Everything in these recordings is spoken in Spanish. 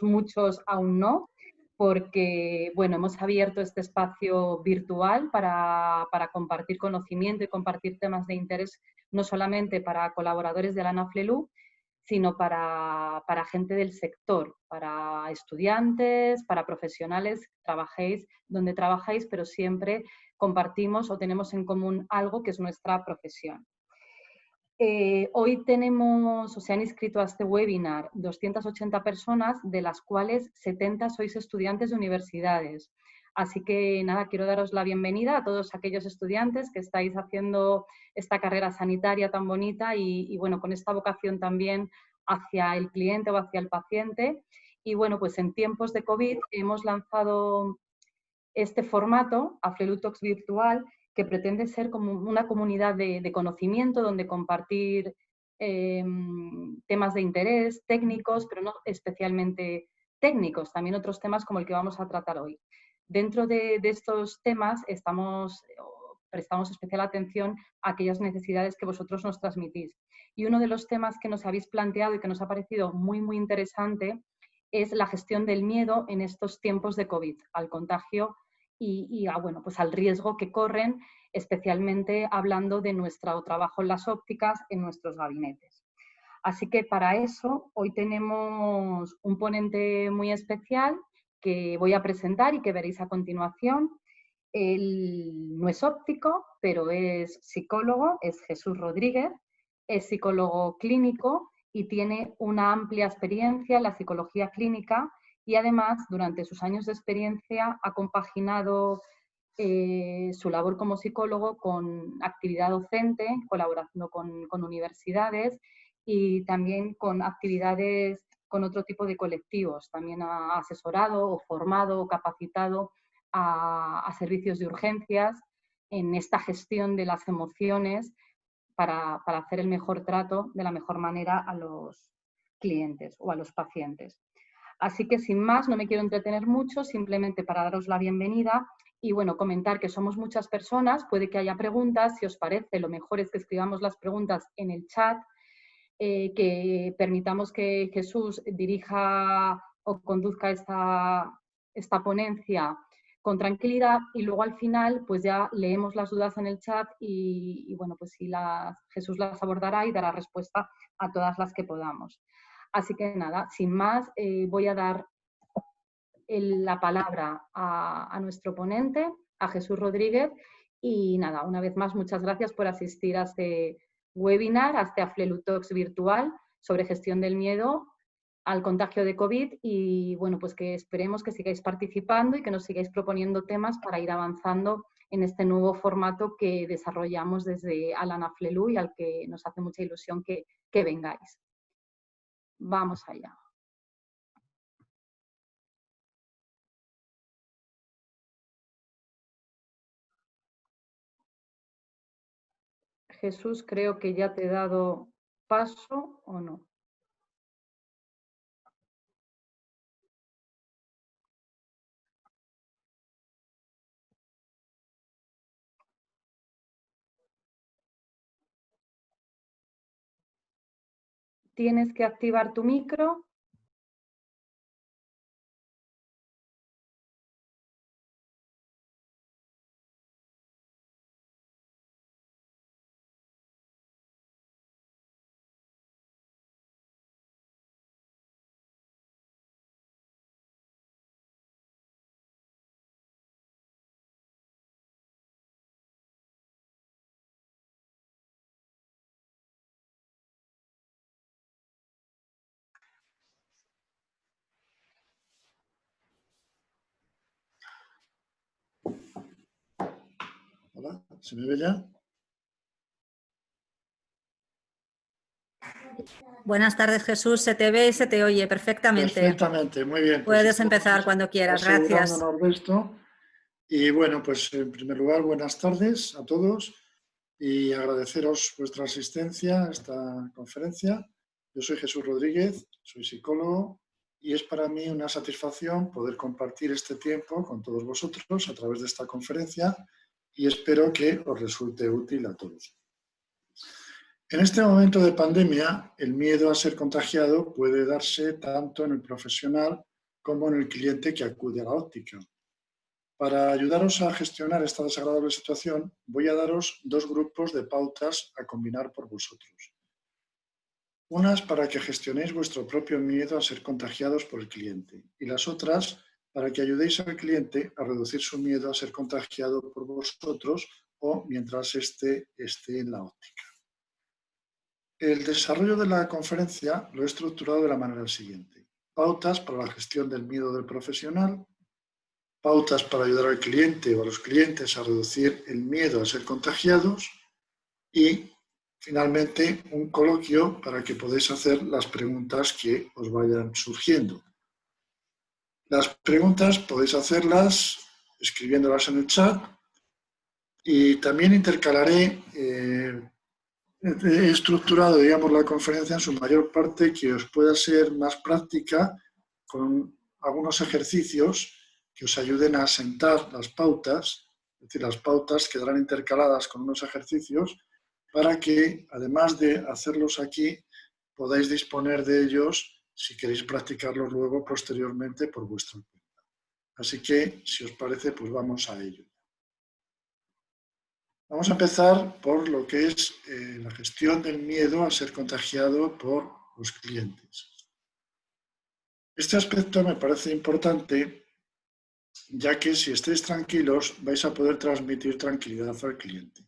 muchos aún no, porque bueno, hemos abierto este espacio virtual para compartir conocimiento y compartir temas de interés, no solamente para colaboradores de la ANAFLELU, sino para gente del sector, para estudiantes, para profesionales, trabajéis donde trabajéis, pero siempre compartimos o tenemos en común algo que es nuestra profesión. Hoy tenemos, o se han inscrito a este webinar 280 personas, de las cuales 70 sois estudiantes de universidades. Así que nada, quiero daros la bienvenida a todos aquellos estudiantes que estáis haciendo esta carrera sanitaria tan bonita y bueno, con esta vocación también hacia el cliente o hacia el paciente. Y bueno, pues en tiempos de COVID hemos lanzado este formato, AFLELU Talks Virtual, que pretende ser como una comunidad de conocimiento donde compartir temas de interés técnicos, pero no especialmente técnicos, también otros temas como el que vamos a tratar hoy. Dentro de estos temas prestamos especial atención a aquellas necesidades que vosotros nos transmitís. Y uno de los temas que nos habéis planteado y que nos ha parecido muy, muy interesante es la gestión del miedo en estos tiempos de COVID, al contagio y bueno, pues al riesgo que corren, especialmente hablando de nuestro trabajo en las ópticas, en nuestros gabinetes. Así que para eso hoy tenemos un ponente muy especial que voy a presentar y que veréis a continuación. Él no es óptico, pero es psicólogo, es Jesús Rodríguez, es psicólogo clínico y tiene una amplia experiencia en la psicología clínica y además durante sus años de experiencia ha compaginado su labor como psicólogo con actividad docente, colaborando con universidades y también con actividades con otro tipo de colectivos. También ha asesorado o formado o capacitado a servicios de urgencias en esta gestión de las emociones para hacer el mejor trato de la mejor manera a los clientes o a los pacientes. Así que sin más, no me quiero entretener mucho, simplemente para daros la bienvenida y bueno, comentar que somos muchas personas, puede que haya preguntas, si os parece, lo mejor es que escribamos las preguntas en el chat, que permitamos que Jesús dirija o conduzca esta ponencia con tranquilidad y luego al final pues ya leemos las dudas en el chat y bueno, pues Jesús las abordará y dará respuesta a todas las que podamos. Así que nada, sin más, voy a dar la palabra a nuestro ponente, a Jesús Rodríguez, y nada, una vez más, muchas gracias por asistir a este webinar, a este AFLELU Talks virtual sobre gestión del miedo al contagio de COVID y bueno, pues que esperemos que sigáis participando y que nos sigáis proponiendo temas para ir avanzando en este nuevo formato que desarrollamos desde Alan AFLELU y al que nos hace mucha ilusión que vengáis. Vamos allá. Jesús, creo que ya te he dado paso o no. Tienes que activar tu micro. Hola, ¿se me ve ya? Buenas tardes, Jesús. Se te ve y se te oye perfectamente. Perfectamente, muy bien. Puedes empezar cuando quieras. Gracias. Asegurándonos de esto. Y bueno, pues en primer lugar, buenas tardes a todos y agradeceros vuestra asistencia a esta conferencia. Yo soy Jesús Rodríguez, soy psicólogo y es para mí una satisfacción poder compartir este tiempo con todos vosotros a través de esta conferencia y espero que os resulte útil a todos. En este momento de pandemia, el miedo a ser contagiado puede darse tanto en el profesional como en el cliente que acude a la óptica. Para ayudaros a gestionar esta desagradable situación, voy a daros dos grupos de pautas a combinar por vosotros. Unas para que gestionéis vuestro propio miedo a ser contagiados por el cliente y las otras para que ayudéis al cliente a reducir su miedo a ser contagiado por vosotros o mientras esté en la óptica. El desarrollo de la conferencia lo he estructurado de la manera siguiente. Pautas para la gestión del miedo del profesional, pautas para ayudar al cliente o a los clientes a reducir el miedo a ser contagiados y, finalmente, un coloquio para que podáis hacer las preguntas que os vayan surgiendo. Las preguntas podéis hacerlas escribiéndolas en el chat y también intercalaré, he estructurado, digamos, la conferencia en su mayor parte que os pueda ser más práctica con algunos ejercicios que os ayuden a asentar las pautas, es decir, las pautas quedarán intercaladas con unos ejercicios para que, además de hacerlos aquí, podáis disponer de ellos si queréis practicarlos luego posteriormente por vuestra cuenta. Así que, si os parece, pues vamos a ello. Vamos a empezar por lo que es la gestión del miedo a ser contagiado por los clientes. Este aspecto me parece importante, ya que si estáis tranquilos vais a poder transmitir tranquilidad al cliente.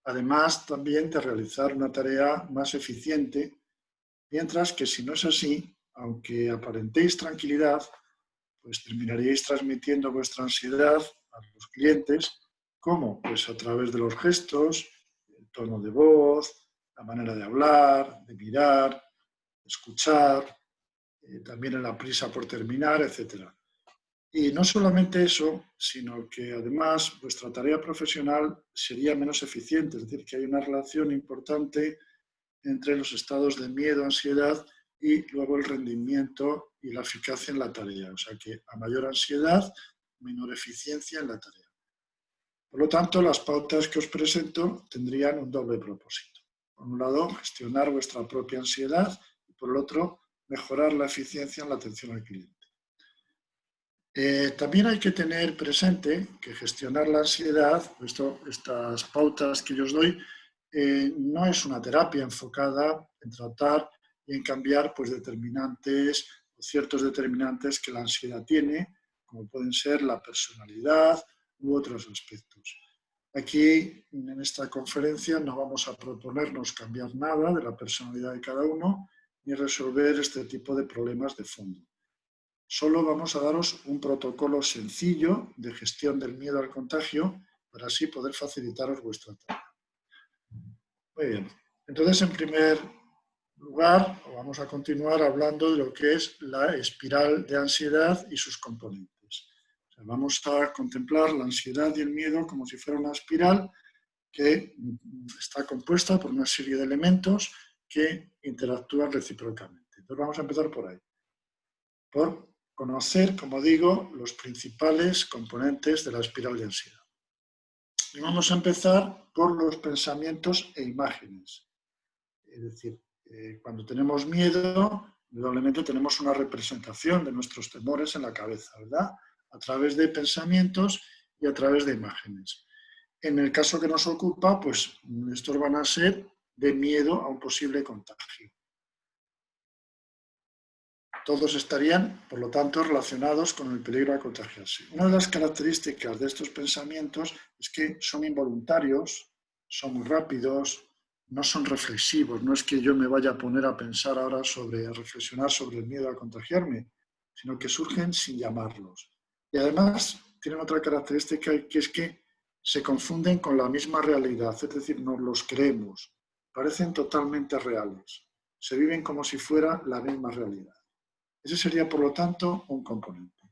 Además, también de realizar una tarea más eficiente, mientras que si no es así, aunque aparentéis tranquilidad, pues terminaríais transmitiendo vuestra ansiedad a los clientes. ¿Cómo? Pues a través de los gestos, el tono de voz, la manera de hablar, de mirar, de escuchar, también en la prisa por terminar, etc. Y no solamente eso, sino que además vuestra tarea profesional sería menos eficiente, es decir, que hay una relación importante entre los estados de miedo, ansiedad y luego el rendimiento y la eficacia en la tarea. O sea que a mayor ansiedad, menor eficiencia en la tarea. Por lo tanto, las pautas que os presento tendrían un doble propósito. Por un lado, gestionar vuestra propia ansiedad y por el otro, mejorar la eficiencia en la atención al cliente. También hay que tener presente que gestionar la ansiedad, estas pautas que yo os doy, no es una terapia enfocada en tratar y en cambiar pues, determinantes o ciertos determinantes que la ansiedad tiene, como pueden ser la personalidad u otros aspectos. Aquí, en esta conferencia, no vamos a proponernos cambiar nada de la personalidad de cada uno ni resolver este tipo de problemas de fondo. Solo vamos a daros un protocolo sencillo de gestión del miedo al contagio para así poder facilitaros vuestra tarea. Muy bien. Entonces, en primer lugar, vamos a continuar hablando de lo que es la espiral de ansiedad y sus componentes. O sea, vamos a contemplar la ansiedad y el miedo como si fuera una espiral que está compuesta por una serie de elementos que interactúan recíprocamente. Entonces, vamos a empezar por ahí. Por conocer, como digo, los principales componentes de la espiral de ansiedad. Y vamos a empezar por los pensamientos e imágenes. Es decir, cuando tenemos miedo, indudablemente tenemos una representación de nuestros temores en la cabeza, ¿verdad? A través de pensamientos y a través de imágenes. En el caso que nos ocupa, pues estos van a ser de miedo a un posible contagio. Todos estarían, por lo tanto, relacionados con el peligro de contagiarse. Una de las características de estos pensamientos es que son involuntarios, son muy rápidos, no son reflexivos. No es que yo me vaya a poner a pensar ahora a reflexionar sobre el miedo a contagiarme, sino que surgen sin llamarlos. Y además tienen otra característica que es que se confunden con la misma realidad, es decir, nos los creemos, parecen totalmente reales, se viven como si fuera la misma realidad. Ese sería, por lo tanto, un componente.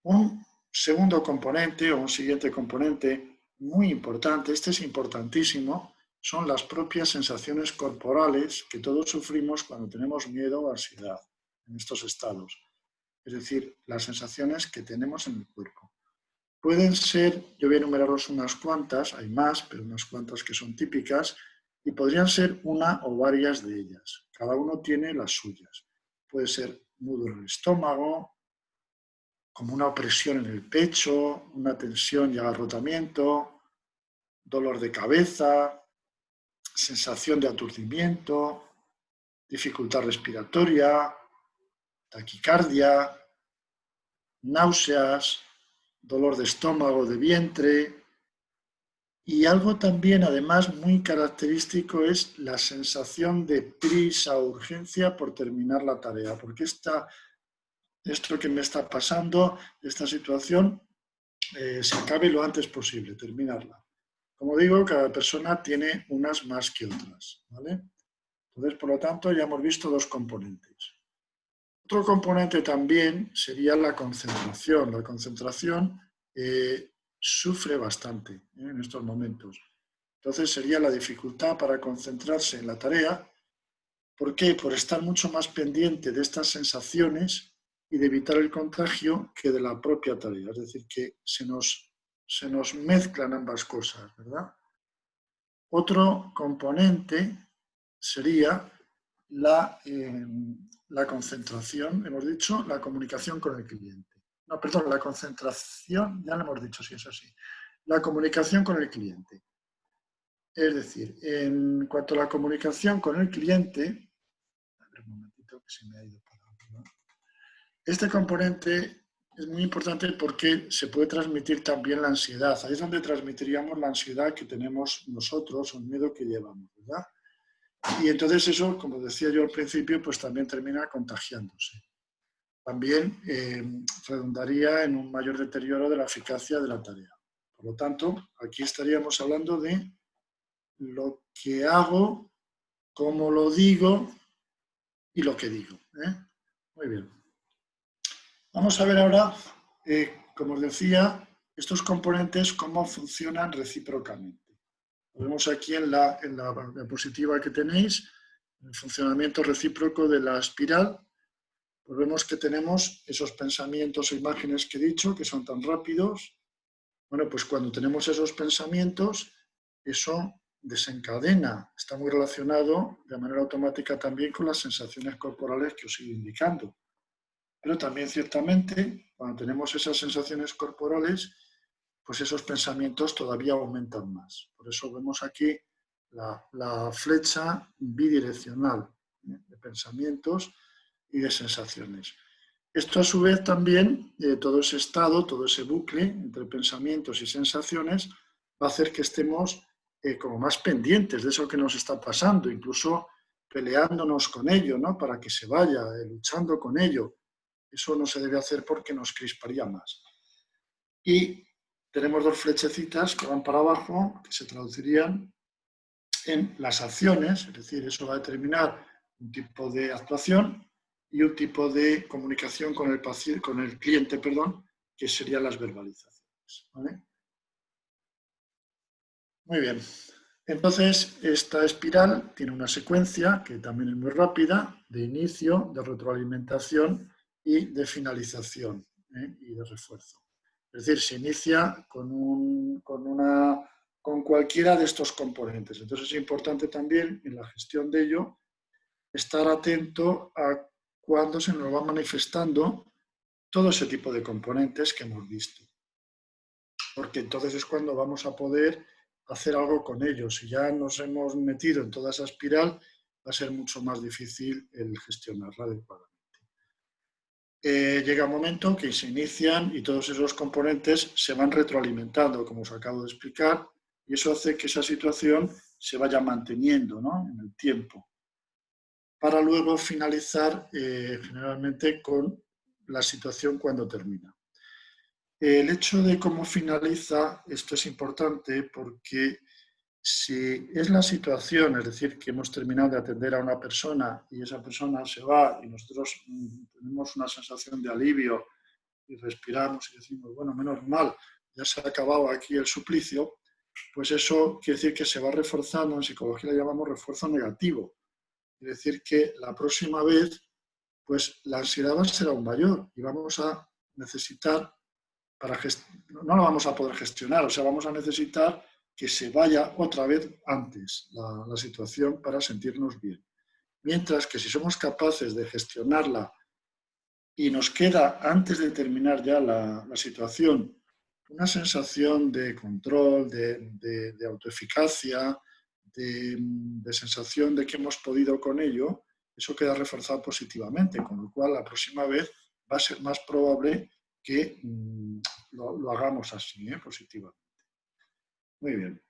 Un segundo componente o un siguiente componente muy importante, este es importantísimo, son las propias sensaciones corporales que todos sufrimos cuando tenemos miedo o ansiedad en estos estados. Es decir, las sensaciones que tenemos en el cuerpo. Pueden ser, yo voy a enumeraros unas cuantas, hay más, pero unas cuantas que son típicas. y podrían ser una o varias de ellas. Cada uno tiene las suyas. Puede ser nudo en el estómago, como una opresión en el pecho, una tensión y agarrotamiento, dolor de cabeza, sensación de aturdimiento, dificultad respiratoria, taquicardia, náuseas, dolor de estómago, de vientre. Y algo también, además, muy característico es la sensación de prisa o urgencia por terminar la tarea, porque esto que me está pasando, esta situación, se acabe lo antes posible, terminarla. Como digo, cada persona tiene unas más que otras, ¿vale? Entonces, por lo tanto, ya hemos visto dos componentes. Otro componente también sería la concentración. La concentración sufre bastante en estos momentos. Entonces sería la dificultad para concentrarse en la tarea. ¿Por qué? Por estar mucho más pendiente de estas sensaciones y de evitar el contagio que de la propia tarea. Es decir, que se nos mezclan ambas cosas, ¿verdad? Otro componente sería la concentración, hemos dicho, la comunicación con el cliente. No, perdón, la concentración, ya lo hemos dicho, si es así. La comunicación con el cliente. Es decir, en cuanto a la comunicación con el cliente, a ver un momentito que se me ha ido para otro lado. Este componente es muy importante porque se puede transmitir también la ansiedad. Ahí es donde transmitiríamos la ansiedad que tenemos nosotros o el miedo que llevamos, ¿verdad? Y entonces eso, como decía yo al principio, pues también termina contagiándose. También redundaría en un mayor deterioro de la eficacia de la tarea. Por lo tanto, aquí estaríamos hablando de lo que hago, cómo lo digo y lo que digo, ¿eh? Muy bien. Vamos a ver ahora, como os decía, estos componentes, cómo funcionan recíprocamente. Lo vemos aquí en la diapositiva que tenéis, el funcionamiento recíproco de la espiral. Pues vemos que tenemos esos pensamientos e imágenes que he dicho, que son tan rápidos. Bueno, pues cuando tenemos esos pensamientos, eso desencadena, está muy relacionado de manera automática también con las sensaciones corporales que os he ido indicando. Pero también ciertamente, cuando tenemos esas sensaciones corporales, pues esos pensamientos todavía aumentan más. Por eso vemos aquí la flecha bidireccional, ¿eh?, de pensamientos y de sensaciones. Esto a su vez también, todo ese estado, todo ese bucle entre pensamientos y sensaciones va a hacer que estemos como más pendientes de eso que nos está pasando, incluso peleándonos con ello, ¿no?, para que se vaya, luchando con ello. Eso no se debe hacer porque nos crisparía más. Y tenemos dos flechecitas que van para abajo, que se traducirían en las acciones, es decir, eso va a determinar un tipo de actuación y un tipo de comunicación con el cliente, que serían las verbalizaciones, ¿vale? Muy bien. Entonces, esta espiral tiene una secuencia que también es muy rápida, de inicio, de retroalimentación y de finalización, y de refuerzo. Es decir, se inicia con cualquiera de estos componentes. Entonces es importante también en la gestión de ello estar atento a cuándo se nos va manifestando todo ese tipo de componentes que hemos visto. Porque entonces es cuando vamos a poder hacer algo con ellos. Si ya nos hemos metido en toda esa espiral, va a ser mucho más difícil el gestionarla adecuadamente. Llega un momento que se inician y todos esos componentes se van retroalimentando, como os acabo de explicar, y eso hace que esa situación se vaya manteniendo, ¿no?, en el tiempo, para luego finalizar generalmente con la situación cuando termina. El hecho de cómo finaliza, esto es importante porque si es la situación, es decir, que hemos terminado de atender a una persona y esa persona se va y nosotros tenemos una sensación de alivio y respiramos y decimos, bueno, menos mal, ya se ha acabado aquí el suplicio, pues eso quiere decir que se va reforzando, en psicología le llamamos refuerzo negativo. Es decir, que la próxima vez, pues la ansiedad va a ser aún mayor y vamos a necesitar, no la vamos a poder gestionar, o sea, vamos a necesitar que se vaya otra vez antes la situación para sentirnos bien. Mientras que si somos capaces de gestionarla y nos queda, antes de terminar ya la situación, una sensación de control, de autoeficacia, de sensación de que hemos podido con ello, eso queda reforzado positivamente, con lo cual la próxima vez va a ser más probable que lo hagamos así, positivamente. Muy bien.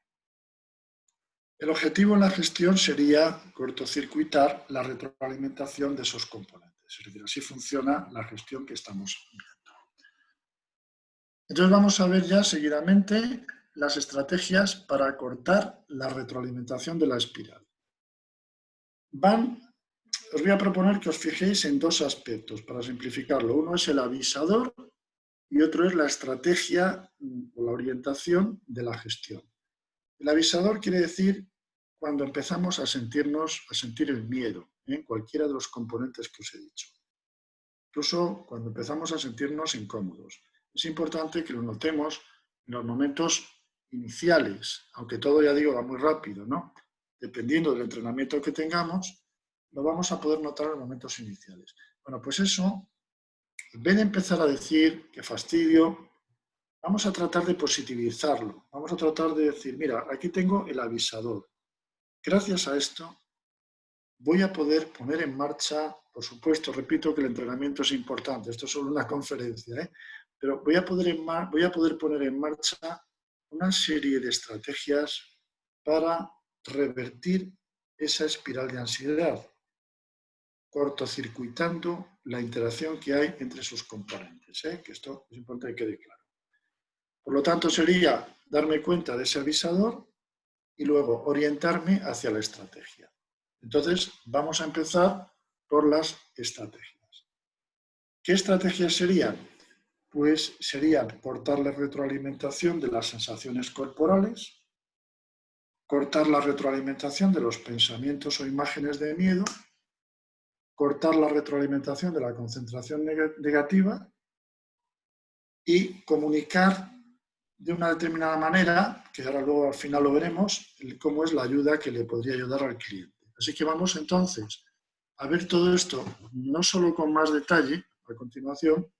El objetivo en la gestión sería cortocircuitar la retroalimentación de esos componentes. Es decir, así funciona la gestión que estamos viendo. Entonces vamos a ver ya seguidamente las estrategias para cortar la retroalimentación de la espiral. Os voy a proponer que os fijéis en dos aspectos para simplificarlo. Uno es el avisador y otro es la estrategia o la orientación de la gestión. El avisador quiere decir cuando empezamos a sentir el miedo, en cualquiera de los componentes que os he dicho. Incluso cuando empezamos a sentirnos incómodos. Es importante que lo notemos en los momentos iniciales, aunque todo, ya digo, va muy rápido, ¿no? Dependiendo del entrenamiento que tengamos, lo vamos a poder notar en los momentos iniciales. Bueno, pues eso, en vez de empezar a decir qué fastidio, vamos a tratar de positivizarlo. Vamos a tratar de decir, mira, aquí tengo el avisador. Gracias a esto voy a poder poner en marcha, por supuesto, repito que el entrenamiento es importante, esto es solo una conferencia, pero voy a poder poner en marcha una serie de estrategias para revertir esa espiral de ansiedad, cortocircuitando la interacción que hay entre sus componentes, que esto es importante que quede claro. Por lo tanto, sería darme cuenta de ese avisador y luego orientarme hacia la estrategia. Entonces, vamos a empezar por las estrategias. ¿Qué estrategias serían? Pues serían cortar la retroalimentación de las sensaciones corporales, cortar la retroalimentación de los pensamientos o imágenes de miedo, cortar la retroalimentación de la concentración negativa y comunicar de una determinada manera, que ahora luego al final lo veremos, cómo es la ayuda que le podría ayudar al cliente. Así que vamos entonces a ver todo esto, no solo con más detalle, a continuación,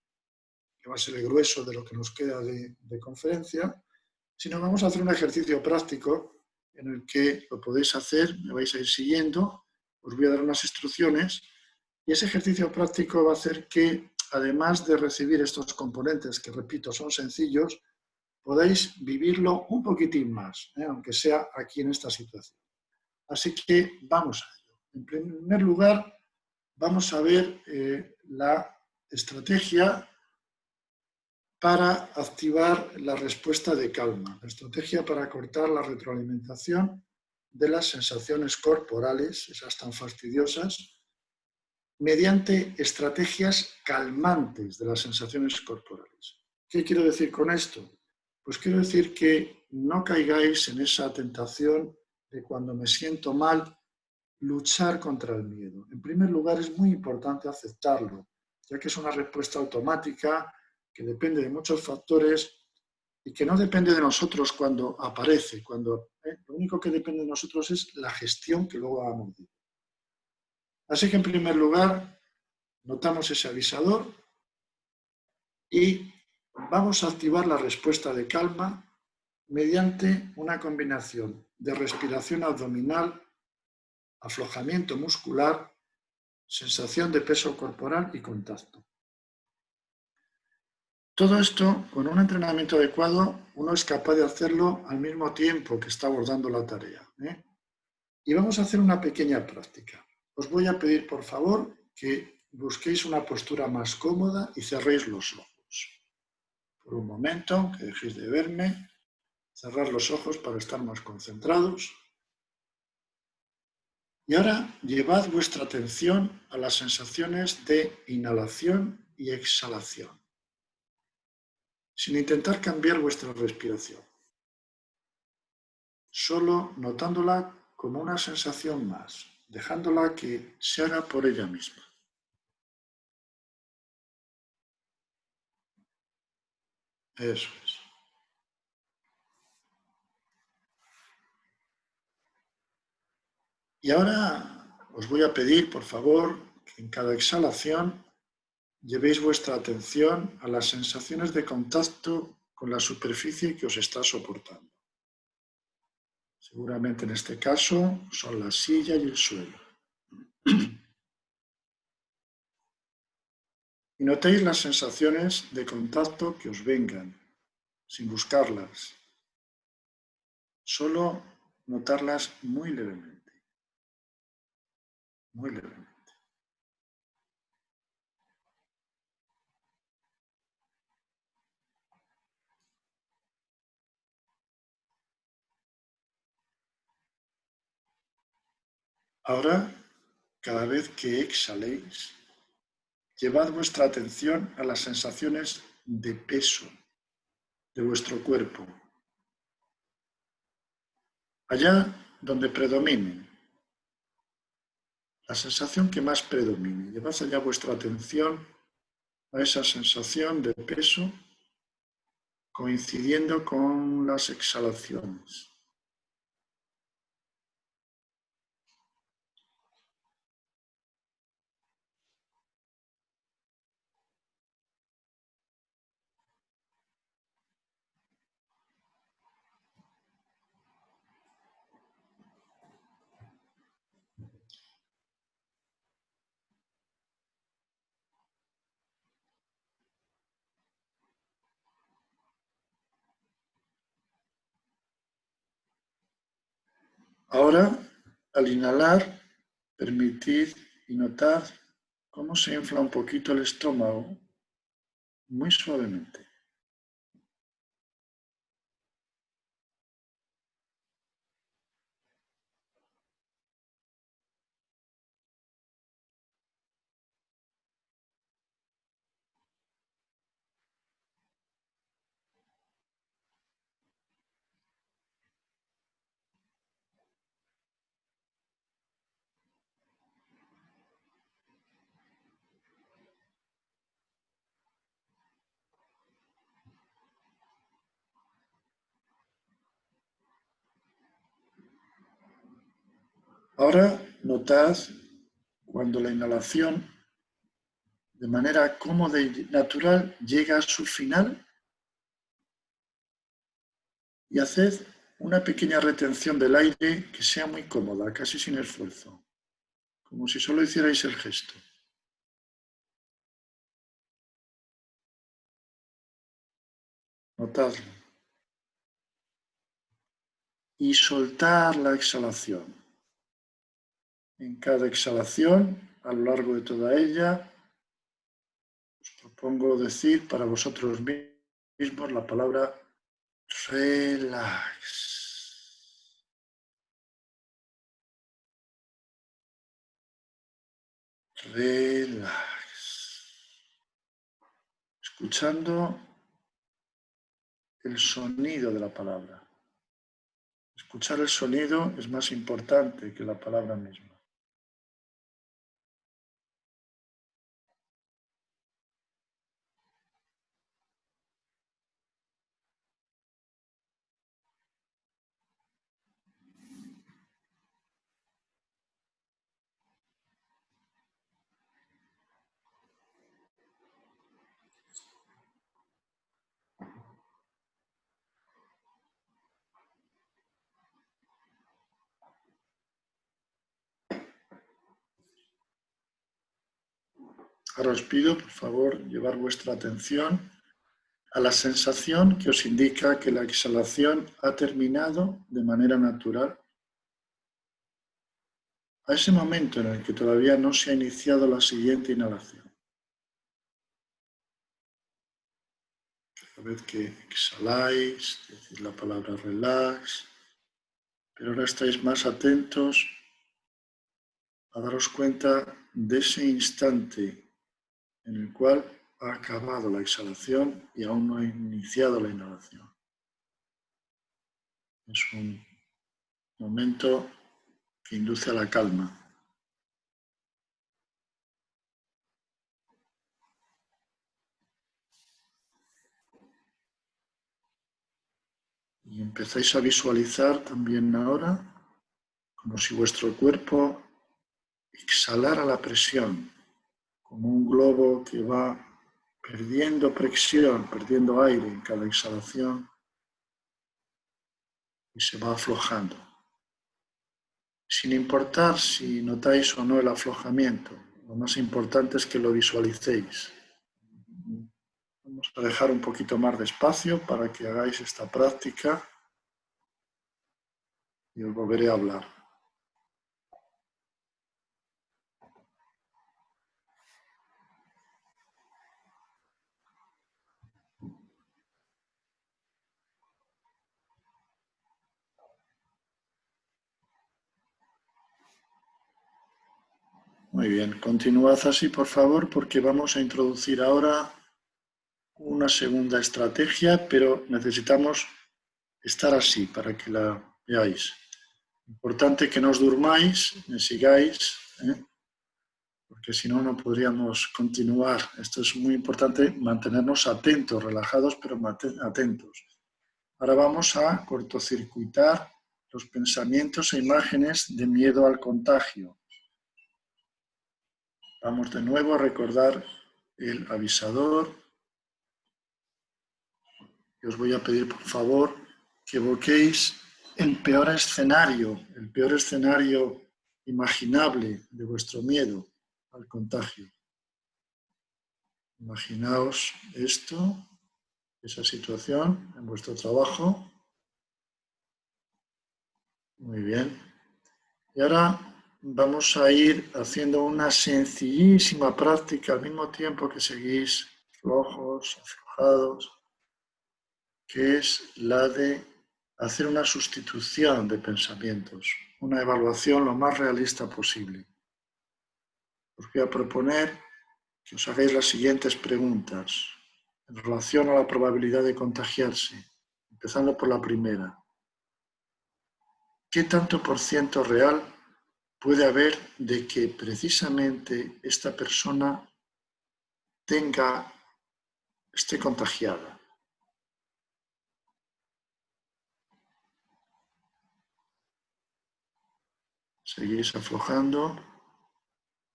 que va a ser el grueso de lo que nos queda de conferencia, sino vamos a hacer un ejercicio práctico en el que lo podéis hacer, me vais a ir siguiendo, os voy a dar unas instrucciones y ese ejercicio práctico va a hacer que, además de recibir estos componentes que, repito, son sencillos, podáis vivirlo un poquitín más, aunque sea aquí en esta situación. Así que vamos a ello. En primer lugar, vamos a ver la estrategia para activar la respuesta de calma, la estrategia para cortar la retroalimentación de las sensaciones corporales, esas tan fastidiosas, mediante estrategias calmantes de las sensaciones corporales. ¿Qué quiero decir con esto? Pues quiero decir que no caigáis en esa tentación de cuando me siento mal, luchar contra el miedo. En primer lugar, es muy importante aceptarlo, ya que es una respuesta automática que depende de muchos factores y que no depende de nosotros cuando aparece. Lo único que depende de nosotros es la gestión que luego hagamos de ello. Así que, en primer lugar, notamos ese avisador y vamos a activar la respuesta de calma mediante una combinación de respiración abdominal, aflojamiento muscular, sensación de peso corporal y contacto. Todo esto, con un entrenamiento adecuado, uno es capaz de hacerlo al mismo tiempo que está abordando la tarea. Y vamos a hacer una pequeña práctica. Os voy a pedir, por favor, que busquéis una postura más cómoda y cerréis los ojos. Por un momento, que dejéis de verme, cerrar los ojos para estar más concentrados. Y ahora llevad vuestra atención a las sensaciones de inhalación y exhalación, sin intentar cambiar vuestra respiración, solo notándola como una sensación más, dejándola que se haga por ella misma. Eso es. Y ahora os voy a pedir, por favor, que en cada exhalación llevéis vuestra atención a las sensaciones de contacto con la superficie que os está soportando. Seguramente en este caso son la silla y el suelo. Y notéis las sensaciones de contacto que os vengan, sin buscarlas. Solo notarlas muy levemente. Muy levemente. Ahora, cada vez que exhaléis, llevad vuestra atención a las sensaciones de peso de vuestro cuerpo. Allá donde predominen, la sensación que más predomine. Llevad allá vuestra atención a esa sensación de peso coincidiendo con las exhalaciones. Ahora, al inhalar, permitid y notad cómo se infla un poquito el estómago, muy suavemente. Ahora, notad cuando la inhalación, de manera cómoda y natural, llega a su final y haced una pequeña retención del aire que sea muy cómoda, casi sin esfuerzo, como si solo hicierais el gesto. Notadlo. Y soltar la exhalación. En cada exhalación, a lo largo de toda ella, os propongo decir para vosotros mismos la palabra relax. Relax. Escuchando el sonido de la palabra. Escuchar el sonido es más importante que la palabra misma. Ahora os pido, por favor, llevar vuestra atención a la sensación que os indica que la exhalación ha terminado de manera natural, a ese momento en el que todavía no se ha iniciado la siguiente inhalación. Cada vez que exhaláis, decid la palabra relax, pero ahora estáis más atentos a daros cuenta de ese instante en el cual ha acabado la exhalación y aún no ha iniciado la inhalación. Es un momento que induce a la calma. Y empezáis a visualizar también ahora como si vuestro cuerpo exhalara la presión, como un globo que va perdiendo presión, perdiendo aire en cada exhalación y se va aflojando. Sin importar si notáis o no el aflojamiento, lo más importante es que lo visualicéis. Vamos a dejar un poquito más de espacio para que hagáis esta práctica y os volveré a hablar. Muy bien, continuad así por favor porque vamos a introducir ahora una segunda estrategia, pero necesitamos estar así para que la veáis. Importante que no os durmáis, me sigáis, porque si no, no podríamos continuar. Esto es muy importante, mantenernos atentos, relajados, pero atentos. Ahora vamos a cortocircuitar los pensamientos e imágenes de miedo al contagio. Vamos de nuevo a recordar el avisador. Y os voy a pedir, por favor, que evoquéis el peor escenario imaginable de vuestro miedo al contagio. Imaginaos esto, esa situación en vuestro trabajo. Muy bien. Y ahora vamos a ir haciendo una sencillísima práctica al mismo tiempo que seguís flojos, aflojados, que es la de hacer una sustitución de pensamientos, una evaluación lo más realista posible. Os voy a proponer que os hagáis las siguientes preguntas en relación a la probabilidad de contagiarse, empezando por la primera. ¿Qué tanto por ciento real puede haber de que precisamente esta persona esté contagiada? Seguís aflojando.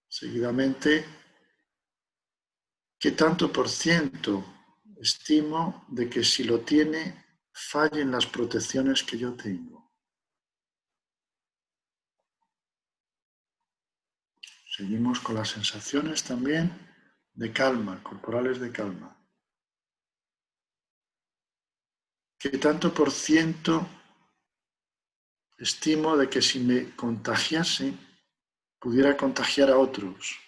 Seguidamente, ¿qué tanto por ciento estimo de que si lo tiene fallen las protecciones que yo tengo? Seguimos con las sensaciones también de calma, corporales de calma. ¿Qué tanto por ciento estimo de que si me contagiase pudiera contagiar a otros?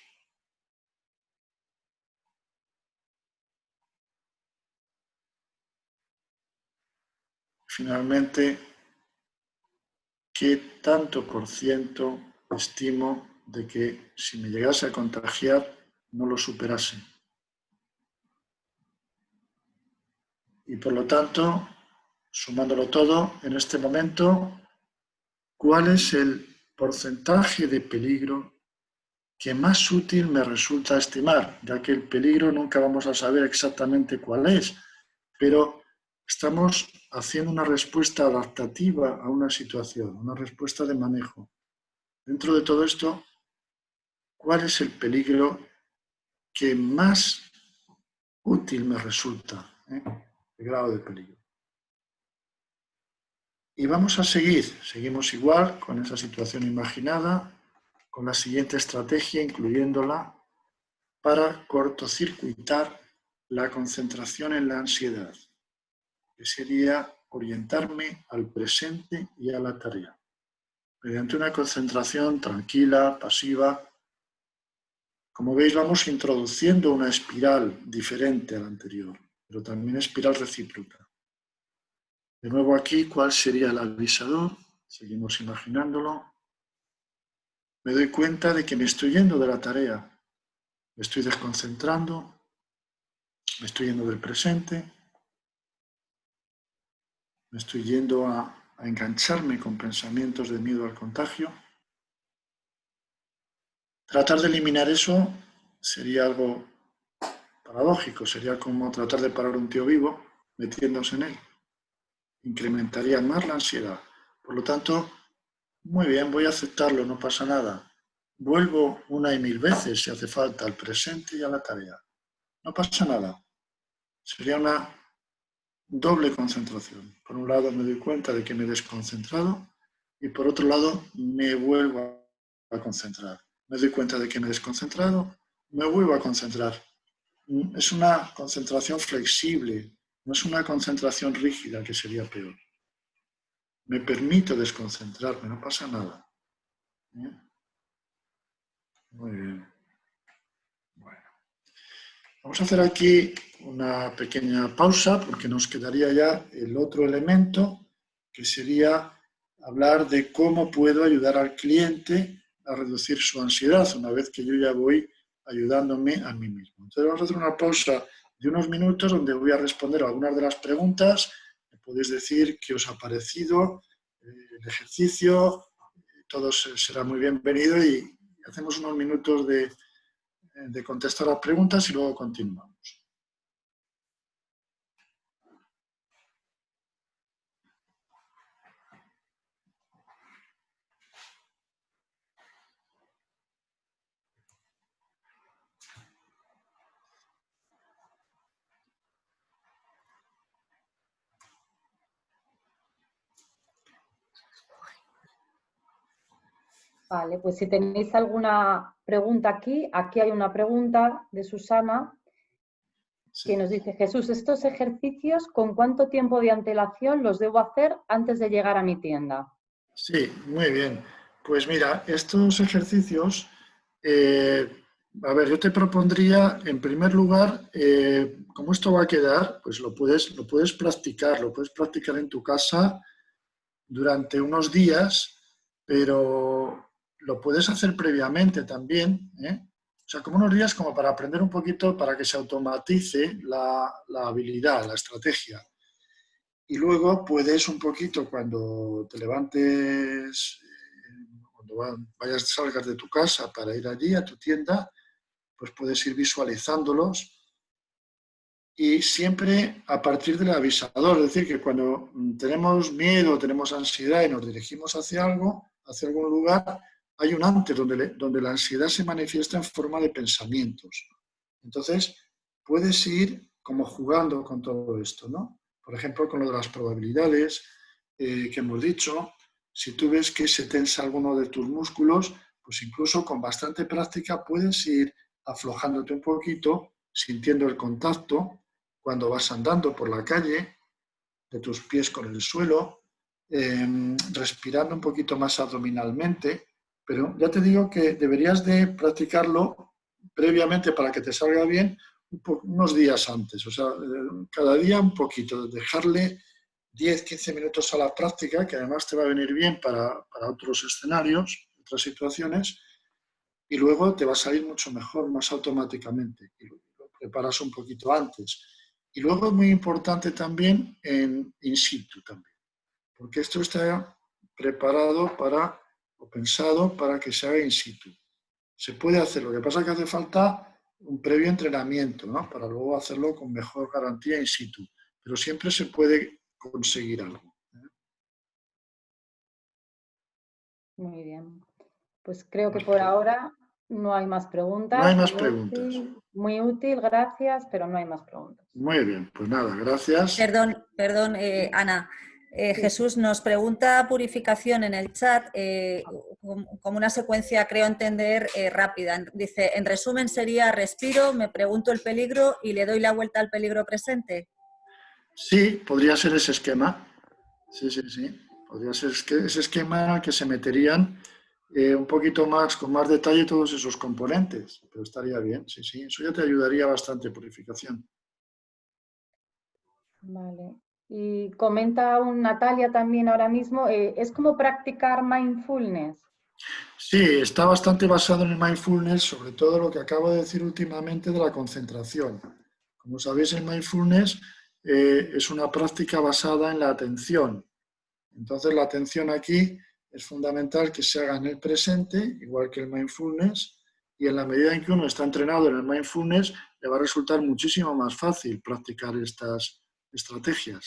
Finalmente, ¿qué tanto por ciento estimo de que si me llegase a contagiar no lo superase? Y por lo tanto, sumándolo todo, en este momento, ¿cuál es el porcentaje de peligro que más útil me resulta estimar? Ya que el peligro nunca vamos a saber exactamente cuál es, pero estamos haciendo una respuesta adaptativa a una situación, una respuesta de manejo. Dentro de todo esto, ¿cuál es el peligro que más útil me resulta? El grado de peligro. Y vamos a seguimos igual con esa situación imaginada, con la siguiente estrategia, incluyéndola para cortocircuitar la concentración en la ansiedad, que sería orientarme al presente y a la tarea, mediante una concentración tranquila, pasiva. Como veis, vamos introduciendo una espiral diferente a la anterior, pero también espiral recíproca. De nuevo aquí, ¿cuál sería el avisador? Seguimos imaginándolo. Me doy cuenta de que me estoy yendo de la tarea, me estoy desconcentrando, me estoy yendo del presente, me estoy yendo a engancharme con pensamientos de miedo al contagio. Tratar de eliminar eso sería algo paradójico, sería como tratar de parar un tío vivo metiéndose en él. Incrementaría más la ansiedad. Por lo tanto, Muy bien, voy a aceptarlo, no pasa nada. Vuelvo una y mil veces si hace falta al presente y a la tarea. No pasa nada. Sería una doble concentración. Por un lado me doy cuenta de que me he desconcentrado y por otro lado me vuelvo a concentrar. Me doy cuenta de que me he desconcentrado, me vuelvo a concentrar. Es una concentración flexible, no es una concentración rígida, que sería peor. Me permito desconcentrarme, no pasa nada. Muy bien. Bueno, vamos a hacer aquí una pequeña pausa porque nos quedaría ya el otro elemento, que sería hablar de cómo puedo ayudar al cliente a reducir su ansiedad una vez que yo ya voy ayudándome a mí mismo. Entonces vamos a hacer una pausa de unos minutos donde voy a responder algunas de las preguntas. Me podéis decir qué os ha parecido el ejercicio. Todo será muy bienvenido y hacemos unos minutos de contestar las preguntas y luego continuamos. Vale, pues si tenéis alguna pregunta aquí hay una pregunta de Susana que nos dice: Jesús, ¿estos ejercicios con cuánto tiempo de antelación los debo hacer antes de llegar a mi tienda? Sí, muy bien. Pues mira, estos ejercicios, a ver, yo te propondría, en primer lugar, como esto va a quedar, pues lo puedes practicar en tu casa durante unos días, pero lo puedes hacer previamente también, ¿eh? O sea, como unos días como para aprender un poquito, para que se automatice la habilidad, la estrategia. Y luego puedes un poquito, cuando te levantes, cuando salgas de tu casa para ir allí a tu tienda, pues puedes ir visualizándolos y siempre a partir del avisador. Es decir, que cuando tenemos miedo, tenemos ansiedad y nos dirigimos hacia algo, hacia algún lugar, hay un antes donde la ansiedad se manifiesta en forma de pensamientos. Entonces, puedes ir como jugando con todo esto, ¿no? Por ejemplo, con lo de las probabilidades que hemos dicho. Si tú ves que se tensa alguno de tus músculos, pues incluso con bastante práctica puedes ir aflojándote un poquito, sintiendo el contacto cuando vas andando por la calle, de tus pies con el suelo, respirando un poquito más abdominalmente, pero ya te digo que deberías de practicarlo previamente para que te salga bien unos días antes, o sea, cada día un poquito, dejarle 10-15 minutos a la práctica, que además te va a venir bien para otros escenarios, otras situaciones, y luego te va a salir mucho mejor, más automáticamente, y lo preparas un poquito antes. Y luego es muy importante también en in situ también, porque esto está preparado o pensado para que se haga in situ. Se puede hacer, lo que pasa es que hace falta un previo entrenamiento, ¿no? Para luego hacerlo con mejor garantía in situ, pero siempre se puede conseguir algo. Muy bien. Pues creo que por ahora no hay más No hay preguntas. más preguntas. Muy útil, gracias, pero no hay más preguntas. Muy bien, pues nada, gracias. Perdón, Ana. Sí. Jesús nos pregunta purificación en el chat, como una secuencia, creo entender, rápida. Dice, en resumen sería: respiro, me pregunto el peligro y le doy la vuelta al peligro presente. Sí, podría ser ese esquema. Sí, sí, sí. Podría ser ese esquema en el que se meterían un poquito más, con más detalle, todos esos componentes. Pero estaría bien, sí, sí. Eso ya te ayudaría bastante, purificación. Vale. Y comenta Natalia también ahora mismo, es como practicar mindfulness. Sí, está bastante basado en el mindfulness, sobre todo lo que acabo de decir últimamente de la concentración. Como sabéis, el mindfulness es una práctica basada en la atención. Entonces, la atención aquí es fundamental que se haga en el presente, igual que el mindfulness, y en la medida en que uno está entrenado en el mindfulness, le va a resultar muchísimo más fácil practicar estas estrategias.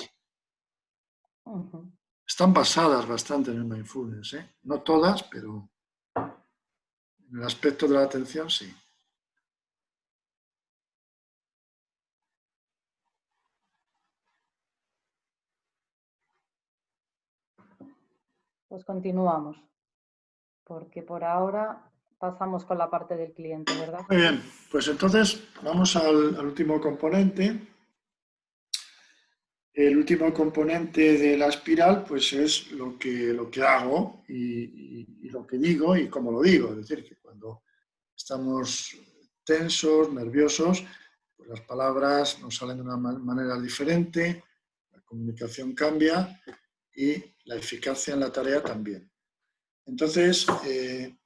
están basadas bastante en el mindfulness, ¿eh? No todas, pero en el aspecto de la atención sí. Pues continuamos, porque por ahora pasamos con la parte del cliente, ¿verdad? Muy bien, pues entonces vamos al último componente. El último componente de la espiral pues es lo que hago y lo que digo y cómo lo digo. Es decir, que cuando estamos tensos, nerviosos, pues las palabras nos salen de una manera diferente, la comunicación cambia y la eficacia en la tarea también. Entonces, en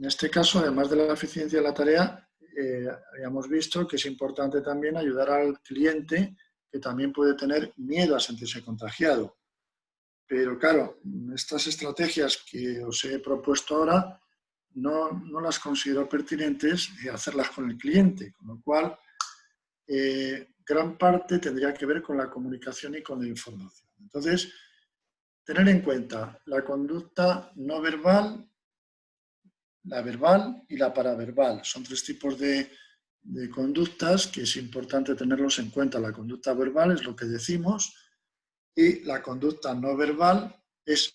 este caso, además de la eficiencia de la tarea, habíamos visto que es importante también ayudar al cliente que también puede tener miedo a sentirse contagiado. Pero claro, estas estrategias que os he propuesto ahora no las considero pertinentes hacerlas con el cliente, con lo cual gran parte tendría que ver con la comunicación y con la información. Entonces, tener en cuenta la conducta no verbal, la verbal y la paraverbal. Son tres tipos de conductas que es importante tenerlos en cuenta. La conducta verbal es lo que decimos y la conducta no verbal es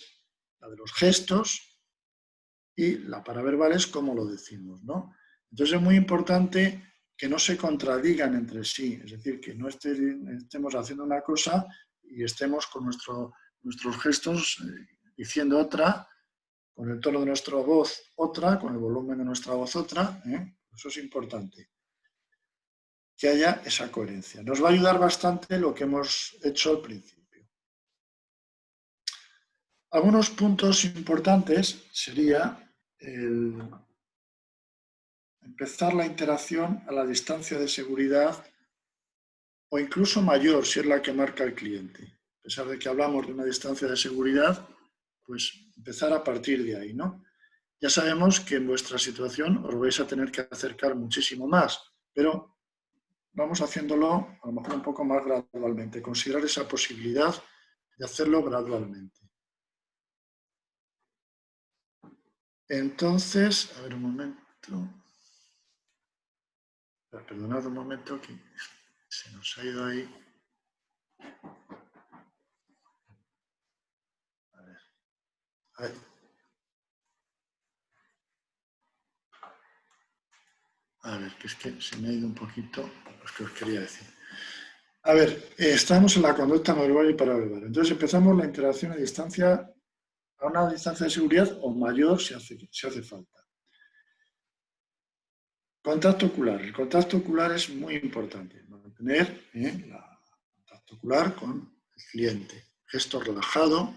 la de los gestos y la paraverbal es cómo lo decimos, ¿no? Entonces es muy importante que no se contradigan entre sí, es decir, que no estemos haciendo una cosa y estemos con nuestros gestos diciendo otra, con el tono de nuestra voz otra, con el volumen de nuestra voz otra, ¿eh? Eso es importante, que haya esa coherencia. Nos va a ayudar bastante lo que hemos hecho al principio. Algunos puntos importantes sería empezar la interacción a la distancia de seguridad o incluso mayor si es la que marca el cliente. A pesar de que hablamos de una distancia de seguridad, pues empezar a partir de ahí, ¿no? Ya sabemos que en vuestra situación os vais a tener que acercar muchísimo más, pero vamos haciéndolo a lo mejor un poco más gradualmente, considerar esa posibilidad de hacerlo gradualmente. Entonces, a ver un momento. Perdonad un momento que se nos ha ido ahí. A ver. Ahí. A ver, que es que se me ha ido un poquito lo que os quería decir. A ver, estamos en la conducta no verbal y paraverbal. Entonces empezamos la interacción a distancia, a una distancia de seguridad o mayor si hace falta. Contacto ocular. El contacto ocular es muy importante. Mantener el contacto ocular con el cliente. Gesto relajado,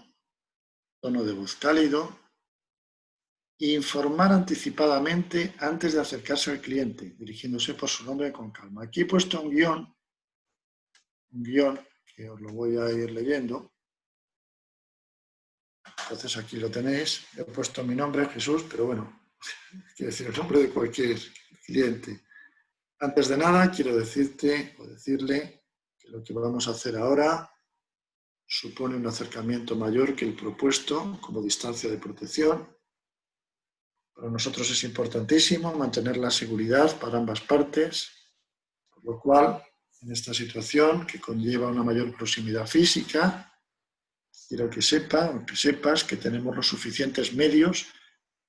tono de voz cálido. Informar anticipadamente antes de acercarse al cliente, dirigiéndose por su nombre con calma. Aquí he puesto un guión que os lo voy a ir leyendo. Entonces aquí lo tenéis. He puesto mi nombre, Jesús, pero bueno, quiero decir el nombre de cualquier cliente. Antes de nada, quiero decirte o decirle que lo que vamos a hacer ahora supone un acercamiento mayor que el propuesto como distancia de protección. Para nosotros es importantísimo mantener la seguridad para ambas partes, por lo cual, en esta situación que conlleva una mayor proximidad física, quiero que sepas que tenemos los suficientes medios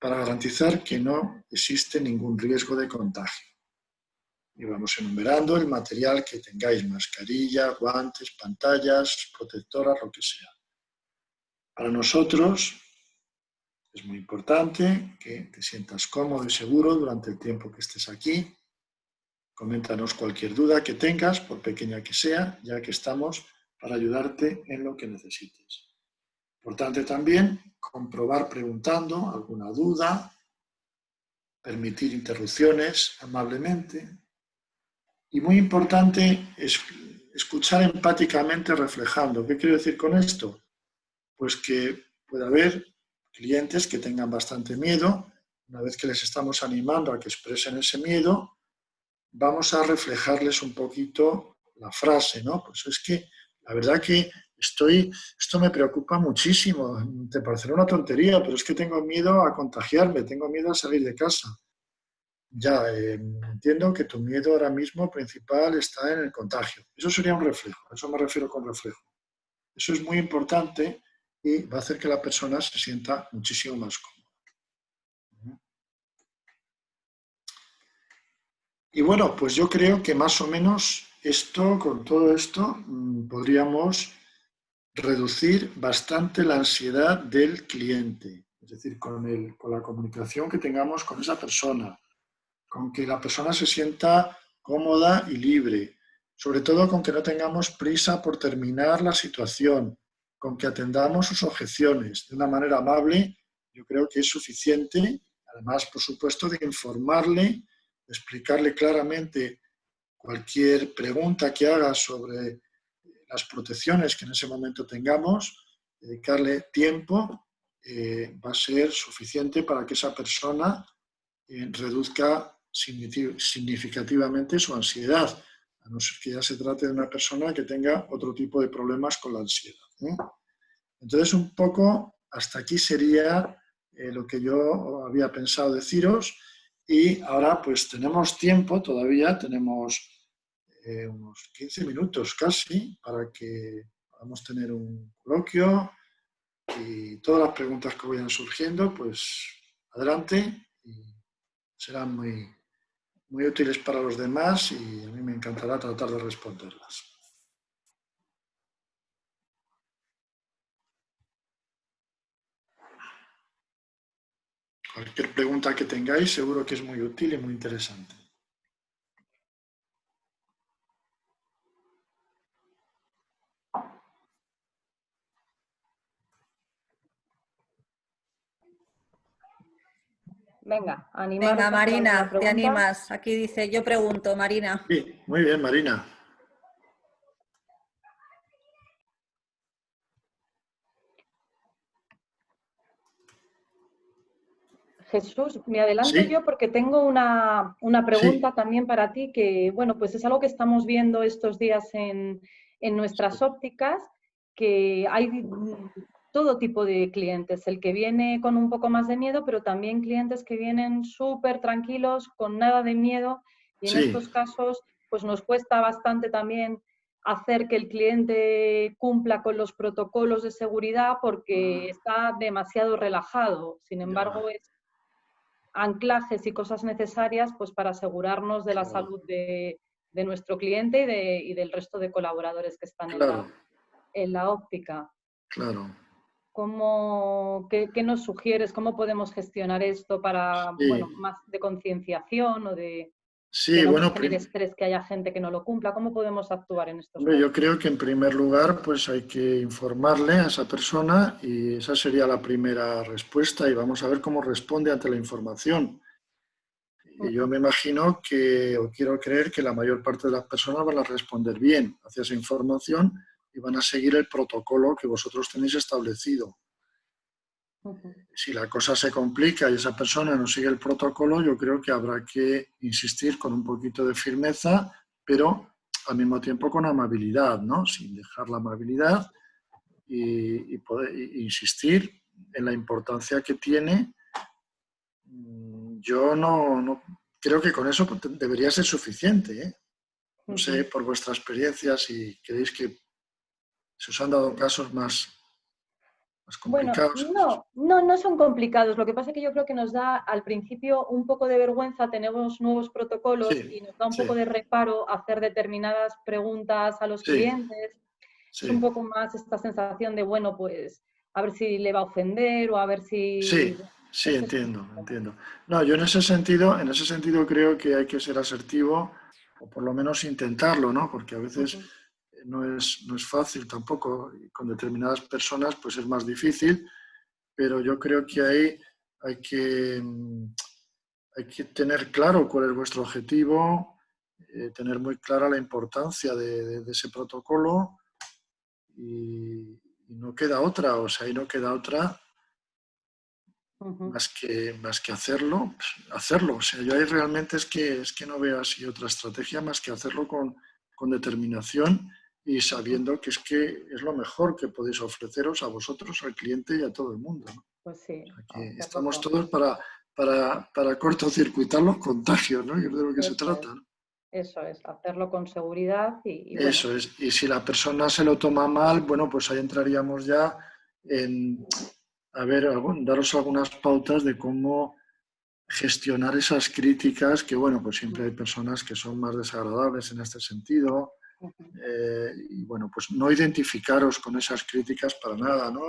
para garantizar que no existe ningún riesgo de contagio. Y vamos enumerando el material que tengáis, mascarilla, guantes, pantallas, protectoras, lo que sea. Para nosotros es muy importante que te sientas cómodo y seguro durante el tiempo que estés aquí. Coméntanos cualquier duda que tengas, por pequeña que sea, ya que estamos para ayudarte en lo que necesites. Importante también comprobar preguntando alguna duda, permitir interrupciones amablemente. Y muy importante es escuchar empáticamente reflejando. ¿Qué quiero decir con esto? Pues que puede haber clientes que tengan bastante miedo. Una vez que les estamos animando a que expresen ese miedo, vamos a reflejarles un poquito la frase, ¿no? Pues es que la verdad que esto me preocupa muchísimo. Te parecerá una tontería, pero es que tengo miedo a contagiarme, tengo miedo a salir de casa. Ya, entiendo que tu miedo ahora mismo principal está en el contagio. Eso sería un reflejo, a eso me refiero con reflejo. Eso es muy importante y va a hacer que la persona se sienta muchísimo más cómoda. Y bueno, pues yo creo que más o menos con todo esto, podríamos reducir bastante la ansiedad del cliente. Es decir, con la comunicación que tengamos con esa persona, con que la persona se sienta cómoda y libre, sobre todo con que no tengamos prisa por terminar la situación, con que atendamos sus objeciones de una manera amable, yo creo que es suficiente. Además, por supuesto, de informarle, de explicarle claramente cualquier pregunta que haga sobre las protecciones que en ese momento tengamos, dedicarle tiempo, va a ser suficiente para que esa persona reduzca significativamente su ansiedad, a no ser que ya se trate de una persona que tenga otro tipo de problemas con la ansiedad. Entonces, un poco hasta aquí sería lo que yo había pensado deciros, y ahora pues tenemos tiempo todavía, tenemos unos 15 minutos casi para que podamos tener un coloquio, y todas las preguntas que vayan surgiendo, pues adelante, y serán muy útiles para los demás, y a mí me encantará tratar de responderlas. Cualquier pregunta que tengáis seguro que es muy útil y muy interesante. Venga, animaros Venga, a hacer alguna Marina, te pregunta. animas. Aquí dice, yo pregunto, Marina. Sí, muy bien, Marina. Jesús, me adelanto Sí, yo porque tengo una sí, pregunta también para ti que, bueno, pues es algo que estamos viendo estos días en nuestras ópticas, que hay todo tipo de clientes, el que viene con un poco más de miedo, pero también clientes que vienen súper tranquilos, con nada de miedo, y en sí, estos casos pues nos cuesta bastante también hacer que el cliente cumpla con los protocolos de seguridad porque está demasiado relajado. Sin embargo, ya, es anclajes y cosas necesarias pues para asegurarnos de la claro, salud de nuestro cliente y del resto de colaboradores que están claro, en la óptica. claro. ¿Qué nos sugieres? ¿Cómo podemos gestionar esto para, bueno, Sí, más de concienciación o de que sí, no nos bueno, genere estrés que haya gente que no lo cumpla? ¿Cómo podemos actuar en estos hombre, yo casos? creo que en primer lugar pues hay que informarle a esa persona, y esa sería la primera respuesta, y vamos a ver cómo responde ante la información. Y yo me imagino que, o quiero creer que la mayor parte de las personas van a responder bien hacia esa información y van a seguir el protocolo que vosotros tenéis establecido. Si la cosa se complica y esa persona no sigue el protocolo, yo creo que habrá que insistir con un poquito de firmeza, pero al mismo tiempo con amabilidad, ¿no? Sin dejar la amabilidad, y poder insistir en la importancia que tiene. Yo no creo que con eso debería ser suficiente, ¿eh? No sé, por vuestra experiencia, si creéis que se os han dado casos más Bueno, complicados. no son complicados. Lo que pasa es que yo creo que nos da al principio un poco de vergüenza, tenemos nuevos protocolos Sí, y nos da un poco sí, de reparo hacer determinadas preguntas a los sí, clientes. Es un sí, poco más esta sensación de, bueno, pues a ver si le va a ofender o a ver si... sí, Bueno, sí, ese es entiendo, entiendo. No, yo en ese sentido creo que hay que ser asertivo, o por lo menos intentarlo, ¿no? Porque a veces no es fácil tampoco, y con determinadas personas pues es más difícil, pero yo creo que ahí hay que, hay que tener claro cuál es vuestro objetivo, tener muy clara la importancia de ese protocolo, y no queda otra, o sea, y no queda otra más que hacerlo. O sea, yo ahí realmente es que no veo así otra estrategia más que hacerlo con determinación y sabiendo que es lo mejor que podéis ofreceros a vosotros, al cliente y a todo el mundo, ¿no? Pues sí. O sea, que estamos todos para cortocircuitar los contagios, ¿no? Y es de lo que se trata, ¿no? Eso es, hacerlo con seguridad y Eso bueno. es. Y si la persona se lo toma mal, bueno, pues ahí entraríamos ya en, a ver, daros algunas pautas de cómo gestionar esas críticas, que bueno, pues siempre hay personas que son más desagradables en este sentido. Y bueno, pues no identificaros con esas críticas para nada, ¿no?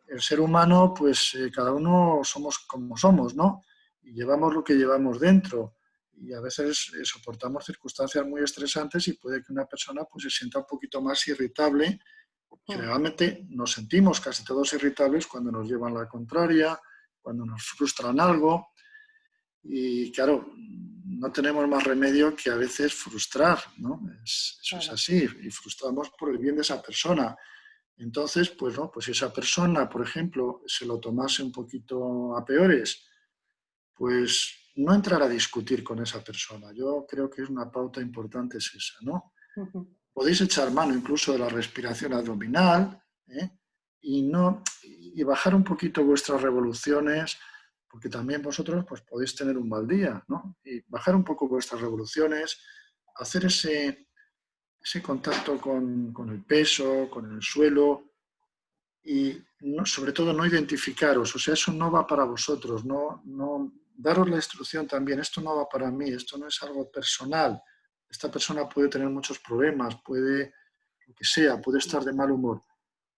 El ser humano, pues cada uno somos como somos, ¿no? Y llevamos lo que llevamos dentro. Y a veces soportamos circunstancias muy estresantes y puede que una persona pues se sienta un poquito más irritable. Generalmente nos sentimos casi todos irritables cuando nos llevan la contraria, cuando nos frustran algo. Y claro, no tenemos más remedio que a veces frustrar, ¿no? Eso es así, y frustramos por el bien de esa persona. Entonces, pues no, pues si esa persona, por ejemplo, se lo tomase un poquito a peores, pues no entrar a discutir con esa persona. Yo creo que es una pauta importante es esa, ¿no? Podéis echar mano incluso de la respiración abdominal, ¿eh? y bajar un poquito vuestras revoluciones, porque también vosotros pues, podéis tener un mal día, ¿no? Y bajar un poco vuestras revoluciones, hacer ese contacto con el peso, con el suelo, y no, sobre todo no identificaros, o sea, eso no va para vosotros, daros la instrucción también, esto no va para mí, esto no es algo personal, esta persona puede tener muchos problemas, puede, lo que sea, puede estar de mal humor.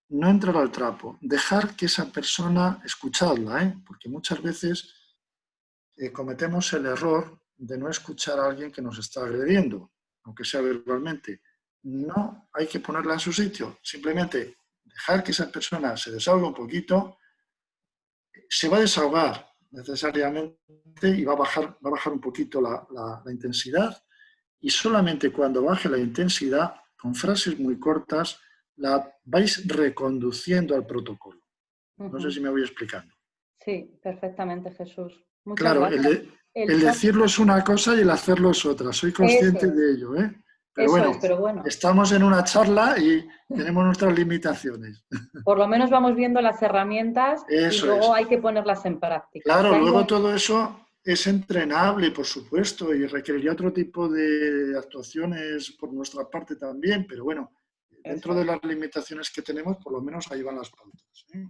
No entrar al trapo, dejar que esa persona, escuchadla, porque muchas veces cometemos el error de no escuchar a alguien que nos está agrediendo, aunque sea verbalmente. No hay que ponerla en su sitio, simplemente dejar que esa persona se desahogue un poquito, se va a desahogar necesariamente y va a bajar un poquito la intensidad, y solamente cuando baje la intensidad, con frases muy cortas, la vais reconduciendo al protocolo. No sé si me voy explicando. Sí, perfectamente, Jesús. Muchas Claro, gracias. el decirlo es una cosa y el hacerlo es otra. Soy consciente de ello, ¿eh? Pero Eso bueno, es, pero bueno. estamos en una charla y tenemos nuestras limitaciones. Por lo menos vamos viendo las herramientas y Eso luego es. hay que ponerlas en práctica. Claro, luego todo eso es entrenable, por supuesto, y requeriría otro tipo de actuaciones por nuestra parte también, pero bueno, dentro de las limitaciones que tenemos, por lo menos ahí van las pautas, ¿eh?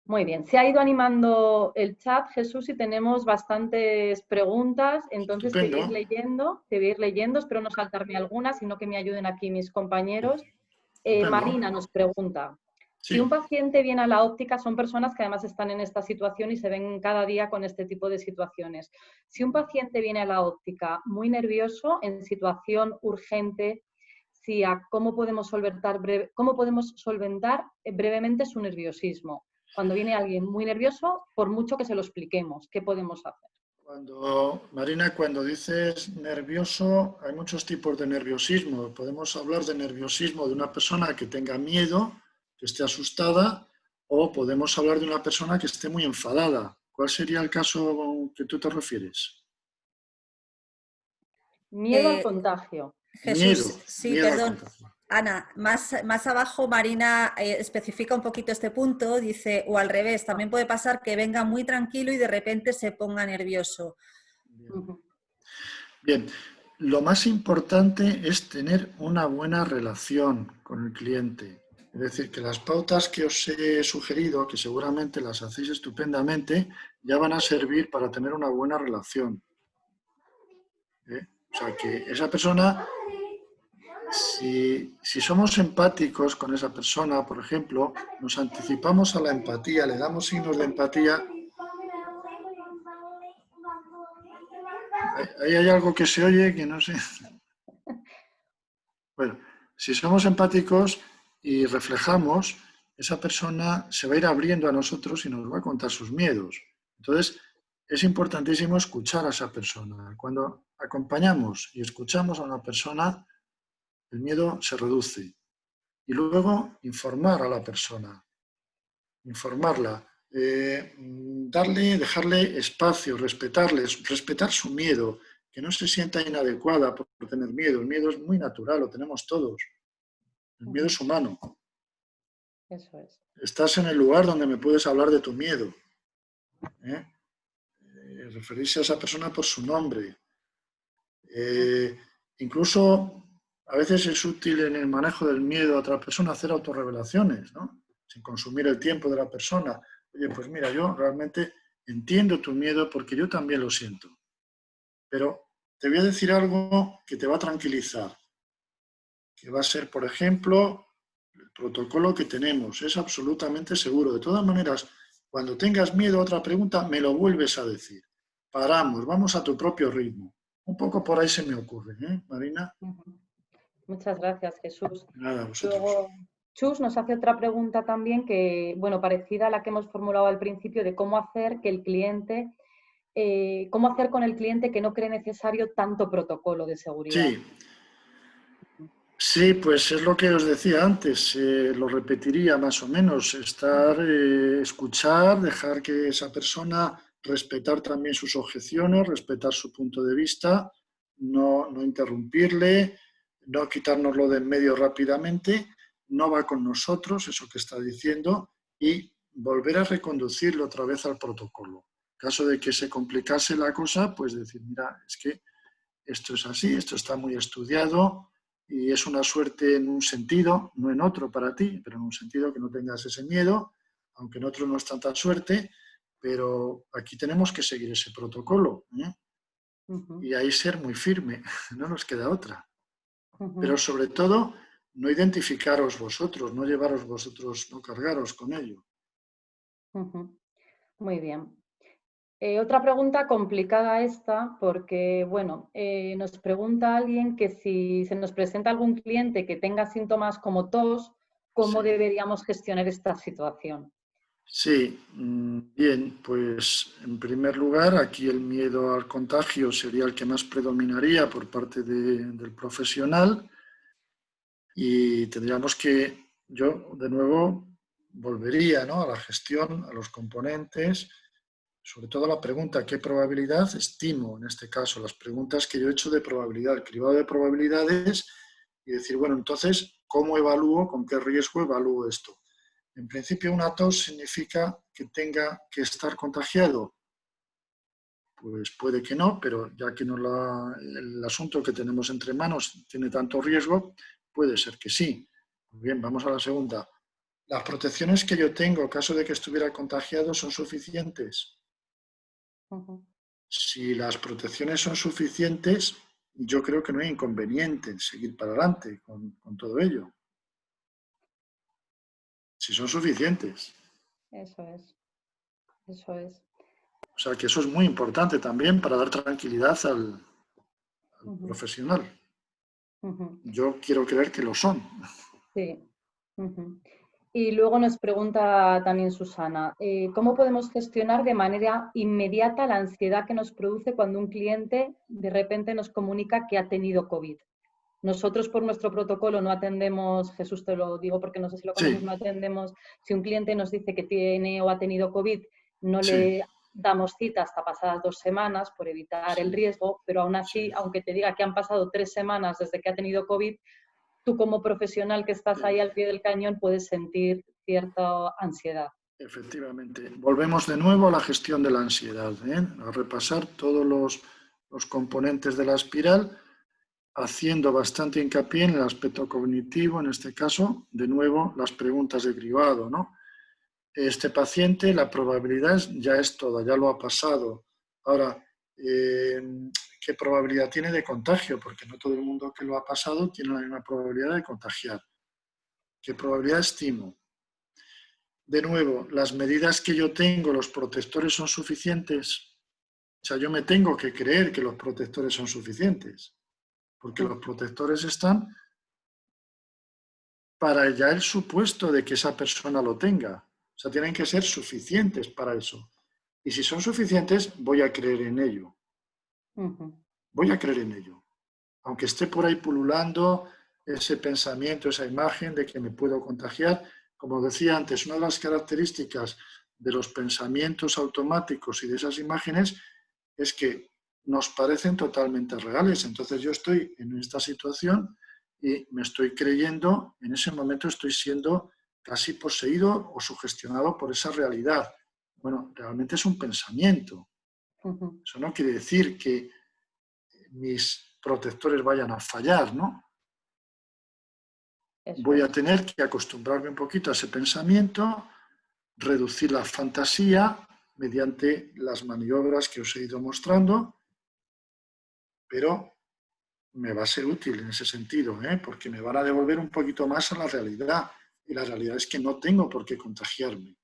Muy bien, se ha ido animando el chat, Jesús, y tenemos bastantes preguntas, entonces te voy a ir leyendo, espero no saltarme algunas, sino que me ayuden aquí mis compañeros. Marina nos pregunta, si un paciente viene a la óptica, son personas que además están en esta situación y se ven cada día con este tipo de situaciones. Si un paciente viene a la óptica muy nervioso, en situación urgente, ¿cómo podemos solventar brevemente su nerviosismo? Cuando viene alguien muy nervioso, por mucho que se lo expliquemos, ¿qué podemos hacer? Marina, cuando dices nervioso, hay muchos tipos de nerviosismo. Podemos hablar de nerviosismo de una persona que tenga miedo, que esté asustada, o podemos hablar de una persona que esté muy enfadada. ¿Cuál sería el caso que tú te refieres? Miedo al contagio. Jesús, sí, miedo perdón. al contagio. Ana, más abajo Marina especifica un poquito este punto, dice, o al revés, también puede pasar que venga muy tranquilo y de repente se ponga nervioso. Bien, lo más importante es tener una buena relación con el cliente. Es decir, que las pautas que os he sugerido, que seguramente las hacéis estupendamente, ya van a servir para tener una buena relación. O sea, que esa persona, si somos empáticos con esa persona, por ejemplo, nos anticipamos a la empatía, le damos signos de empatía. Ahí hay algo que se oye que no sé. Bueno, si somos empáticos y reflejamos, esa persona se va a ir abriendo a nosotros y nos va a contar sus miedos. Entonces, es importantísimo escuchar a esa persona. Cuando acompañamos y escuchamos a una persona, el miedo se reduce. Y luego, informar a la persona, informarla, dejarle espacio, respetar su miedo, que no se sienta inadecuada por tener miedo. El miedo es muy natural, lo tenemos todos. El miedo es humano. Eso es. Estás en el lugar donde me puedes hablar de tu miedo. Referirse a esa persona por su nombre. Incluso a veces es útil en el manejo del miedo a otra persona hacer autorrevelaciones, ¿no? Sin consumir el tiempo de la persona. Oye, pues mira, yo realmente entiendo tu miedo porque yo también lo siento. Pero te voy a decir algo que te va a tranquilizar. Que va a ser, por ejemplo, el protocolo que tenemos. Es absolutamente seguro. De todas maneras, cuando tengas miedo a otra pregunta, me lo vuelves a decir. Paramos, vamos a tu propio ritmo. Un poco por ahí se me ocurre, Marina? Muchas gracias, Jesús. Nada, vosotros. Luego, Chus nos hace otra pregunta también que, bueno, parecida a la que hemos formulado al principio de cómo hacer que el cliente, cómo hacer con el cliente que no cree necesario tanto protocolo de seguridad. Sí, pues es lo que os decía antes, lo repetiría más o menos, escuchar, dejar que esa persona, respetar también sus objeciones, respetar su punto de vista, no interrumpirle, no quitárnoslo de en medio rápidamente, no va con nosotros, eso que está diciendo, y volver a reconducirlo otra vez al protocolo. En caso de que se complicase la cosa, pues decir, mira, es que esto es así, esto está muy estudiado, y es una suerte en un sentido, no en otro para ti, pero en un sentido que no tengas ese miedo, aunque en otro no es tanta suerte, pero aquí tenemos que seguir ese protocolo, y ahí ser muy firme, no nos queda otra. Pero sobre todo, no identificaros vosotros, no llevaros vosotros, no cargaros con ello. Muy bien. Otra pregunta complicada esta, porque, bueno, nos pregunta alguien que si se nos presenta algún cliente que tenga síntomas como tos, ¿cómo deberíamos gestionar esta situación? Sí, bien, pues en primer lugar, aquí el miedo al contagio sería el que más predominaría por parte del profesional y tendríamos que, yo de nuevo volvería, ¿no?, a la gestión, a los componentes, sobre todo la pregunta, ¿qué probabilidad estimo? En este caso, las preguntas que yo he hecho de probabilidad, el cribado de probabilidades y decir, bueno, entonces, ¿cómo evalúo, con qué riesgo evalúo esto? En principio, una tos significa que tenga que estar contagiado. Pues puede que no, pero ya que no el asunto que tenemos entre manos tiene tanto riesgo, puede ser que sí. Bien, vamos a la segunda. ¿Las protecciones que yo tengo en caso de que estuviera contagiado son suficientes? Si las protecciones son suficientes, yo creo que no hay inconveniente en seguir para adelante con todo ello. Si son suficientes. Eso es. Eso es. O sea, que eso es muy importante también para dar tranquilidad al profesional. Yo quiero creer que lo son. Sí. Y luego nos pregunta también Susana, ¿cómo podemos gestionar de manera inmediata la ansiedad que nos produce cuando un cliente de repente nos comunica que ha tenido COVID? Nosotros por nuestro protocolo no atendemos, Jesús te lo digo porque no sé si lo conoces, no atendemos, si un cliente nos dice que tiene o ha tenido COVID, no le damos cita hasta pasadas 2 semanas por evitar el riesgo, pero aún así, aunque te diga que han pasado 3 semanas desde que ha tenido COVID, tú como profesional que estás ahí al pie del cañón puedes sentir cierta ansiedad. Efectivamente. Volvemos de nuevo a la gestión de la ansiedad, a repasar todos los componentes de la espiral, haciendo bastante hincapié en el aspecto cognitivo, en este caso, de nuevo, las preguntas de cribado, ¿no? Este paciente, la probabilidad ya es toda, ya lo ha pasado. Ahora, ¿qué probabilidad tiene de contagio? Porque no todo el mundo que lo ha pasado tiene la misma probabilidad de contagiar. ¿Qué probabilidad estimo? De nuevo, las medidas que yo tengo, los protectores son suficientes. O sea, yo me tengo que creer que los protectores son suficientes, porque los protectores están para ya el supuesto de que esa persona lo tenga. O sea, tienen que ser suficientes para eso. Y si son suficientes, voy a creer en ello. Voy a creer en ello. Aunque esté por ahí pululando ese pensamiento, esa imagen de que me puedo contagiar. Como decía antes, una de las características de los pensamientos automáticos y de esas imágenes es que nos parecen totalmente reales. Entonces yo estoy en esta situación y me estoy creyendo, en ese momento estoy siendo casi poseído o sugestionado por esa realidad. Bueno, realmente es un pensamiento. Eso no quiere decir que mis protectores vayan a fallar, ¿no? Voy a tener que acostumbrarme un poquito a ese pensamiento, reducir la fantasía mediante las maniobras que os he ido mostrando, pero me va a ser útil en ese sentido, porque me van a devolver un poquito más a la realidad. Y la realidad es que no tengo por qué contagiarme.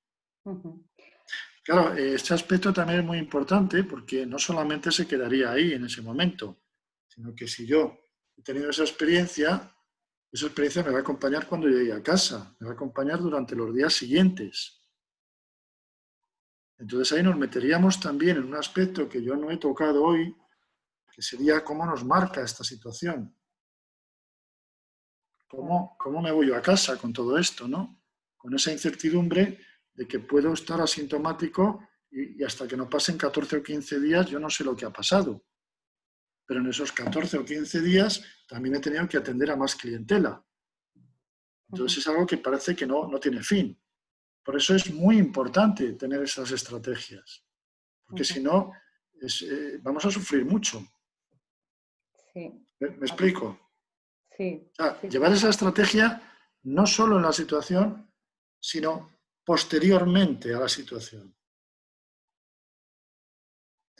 Claro, este aspecto también es muy importante porque no solamente se quedaría ahí en ese momento, sino que si yo he tenido esa experiencia me va a acompañar cuando llegue a casa, me va a acompañar durante los días siguientes. Entonces ahí nos meteríamos también en un aspecto que yo no he tocado hoy, que sería cómo nos marca esta situación. ¿Cómo me voy yo a casa con todo esto, ¿no? Con esa incertidumbre de que puedo estar asintomático y hasta que no pasen 14 o 15 días yo no sé lo que ha pasado. Pero en esos 14 o 15 días también he tenido que atender a más clientela. Entonces es algo que parece que no tiene fin. Por eso es muy importante tener esas estrategias. Porque si no, vamos a sufrir mucho. Sí. ¿Me explico? Sí. O sea, llevar esa estrategia no solo en la situación, sino posteriormente a la situación.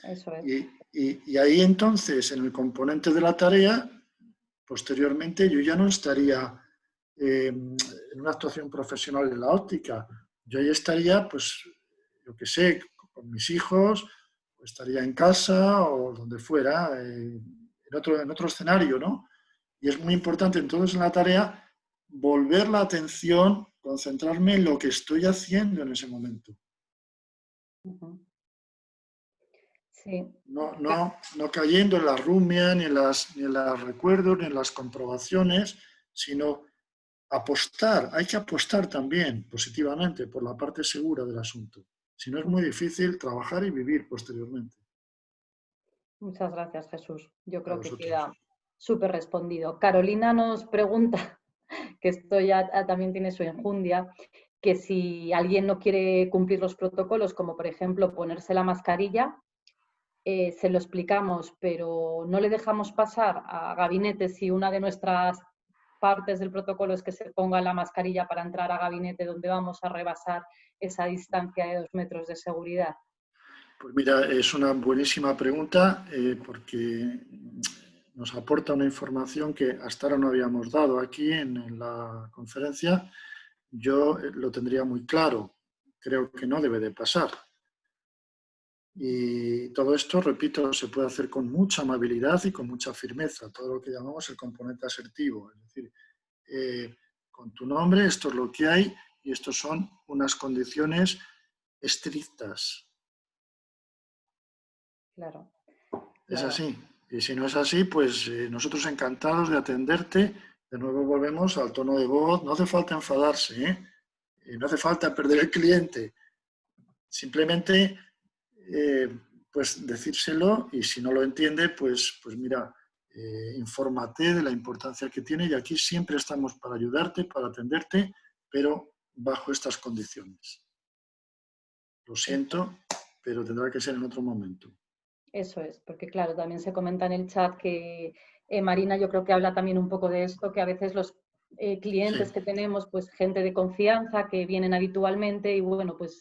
Eso es. Y ahí entonces, en el componente de la tarea, posteriormente yo ya no estaría en una actuación profesional en la óptica. Yo ahí estaría, pues, yo qué sé, con mis hijos, o estaría en casa o donde fuera, en otro escenario, ¿no? Y es muy importante entonces en la tarea volver la atención, concentrarme en lo que estoy haciendo en ese momento. Sí. No cayendo en la rumia, ni en los recuerdos, ni en las comprobaciones, sino apostar. Hay que apostar también positivamente por la parte segura del asunto. Si no, es muy difícil trabajar y vivir posteriormente. Muchas gracias, Jesús. Yo creo que vosotros. queda súper respondido. Carolina nos pregunta, que esto ya también tiene su enjundia, que si alguien no quiere cumplir los protocolos, como por ejemplo ponerse la mascarilla, se lo explicamos, pero no le dejamos pasar a gabinete si una de nuestras partes del protocolo es que se ponga la mascarilla para entrar a gabinete donde vamos a rebasar esa distancia de 2 metros de seguridad. Pues mira, es una buenísima pregunta porque nos aporta una información que hasta ahora no habíamos dado aquí en la conferencia. Yo lo tendría muy claro. Creo que no debe de pasar. Y todo esto, repito, se puede hacer con mucha amabilidad y con mucha firmeza, todo lo que llamamos el componente asertivo. Es decir, con tu nombre, esto es lo que hay y estos son unas condiciones estrictas. Claro. Es así. Y si no es así, pues nosotros encantados de atenderte. De nuevo volvemos al tono de voz. No hace falta enfadarse, ¿eh? No hace falta perder el cliente. Simplemente, pues decírselo y si no lo entiende, pues mira, infórmate de la importancia que tiene y aquí siempre estamos para ayudarte, para atenderte, pero bajo estas condiciones. Lo siento, pero tendrá que ser en otro momento. Eso es, porque claro, también se comenta en el chat que Marina yo creo que habla también un poco de esto, que a veces los clientes Sí. que tenemos, pues gente de confianza que vienen habitualmente y bueno, pues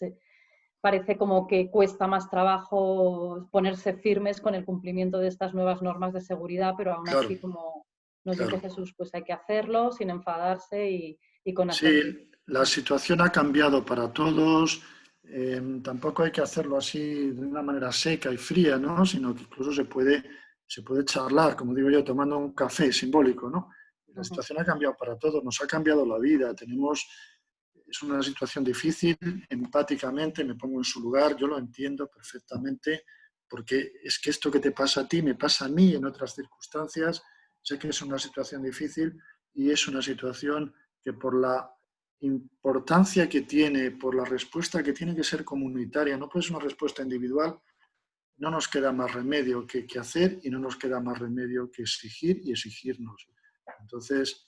parece como que cuesta más trabajo ponerse firmes con el cumplimiento de estas nuevas normas de seguridad, pero aún Claro, así, como nos claro. dice Jesús, pues hay que hacerlo sin enfadarse y con Sí, asertividad. la situación ha cambiado para todos. Tampoco hay que hacerlo así de una manera seca y fría, ¿no? Sino que incluso se puede charlar, como digo yo, tomando un café simbólico, ¿no? La situación ha cambiado para todos, nos ha cambiado la vida. Es una situación difícil, empáticamente me pongo en su lugar, yo lo entiendo perfectamente, porque es que esto que te pasa a ti me pasa a mí en otras circunstancias. Sé que es una situación difícil y es una situación que por la importancia que tiene, por la respuesta que tiene que ser comunitaria, no puede ser una respuesta individual, no nos queda más remedio que hacer y no nos queda más remedio que exigir y exigirnos. Entonces,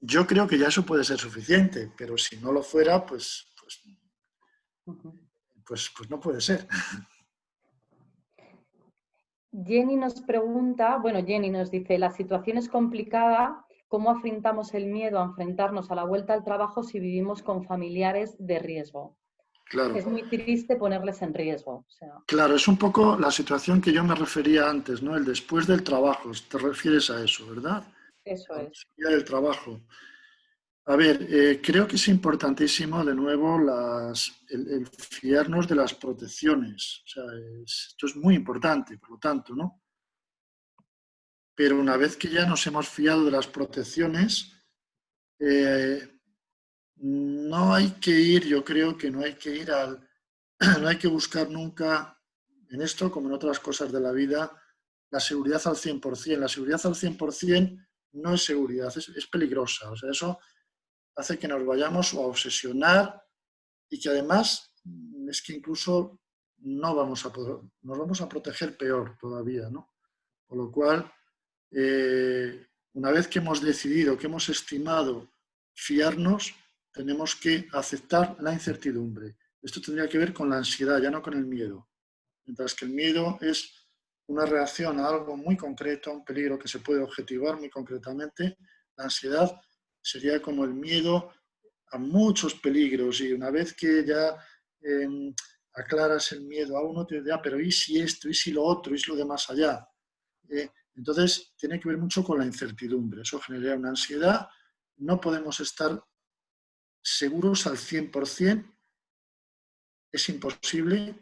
Yo creo que ya eso puede ser suficiente, pero si no lo fuera, pues no puede ser. Jenny nos pregunta, bueno, Jenny nos dice, la situación es complicada, ¿cómo afrontamos el miedo a enfrentarnos a la vuelta al trabajo si vivimos con familiares de riesgo? Claro. Es muy triste ponerles en riesgo. O sea. Claro, es un poco la situación que yo me refería antes, ¿no? El después del trabajo, te refieres a eso, ¿verdad? Eso La es. posibilidad del trabajo. A ver, creo que es importantísimo, de nuevo, el fiarnos de las protecciones. O sea, esto es muy importante, por lo tanto, ¿no? Pero una vez que ya nos hemos fiado de las protecciones, no hay que ir, yo creo que no hay que ir no hay que buscar nunca, en esto como en otras cosas de la vida, la seguridad al 100%. La seguridad al 100% no es seguridad, es peligrosa. O sea, eso hace que nos vayamos a obsesionar y que además es que incluso no vamos a poder, nos vamos a proteger peor todavía, ¿no? Con lo cual, una vez que hemos decidido, que hemos estimado fiarnos, tenemos que aceptar la incertidumbre. Esto tendría que ver con la ansiedad, ya no con el miedo. Mientras que el miedo es una reacción a algo muy concreto, a un peligro que se puede objetivar muy concretamente, la ansiedad sería como el miedo a muchos peligros, y una vez que ya aclaras el miedo a uno, te dirá, pero ¿y si esto? ¿Y si lo otro? ¿Y si lo de más allá? Entonces, tiene que ver mucho con la incertidumbre. Eso genera una ansiedad. No podemos estar seguros al 100%, es imposible,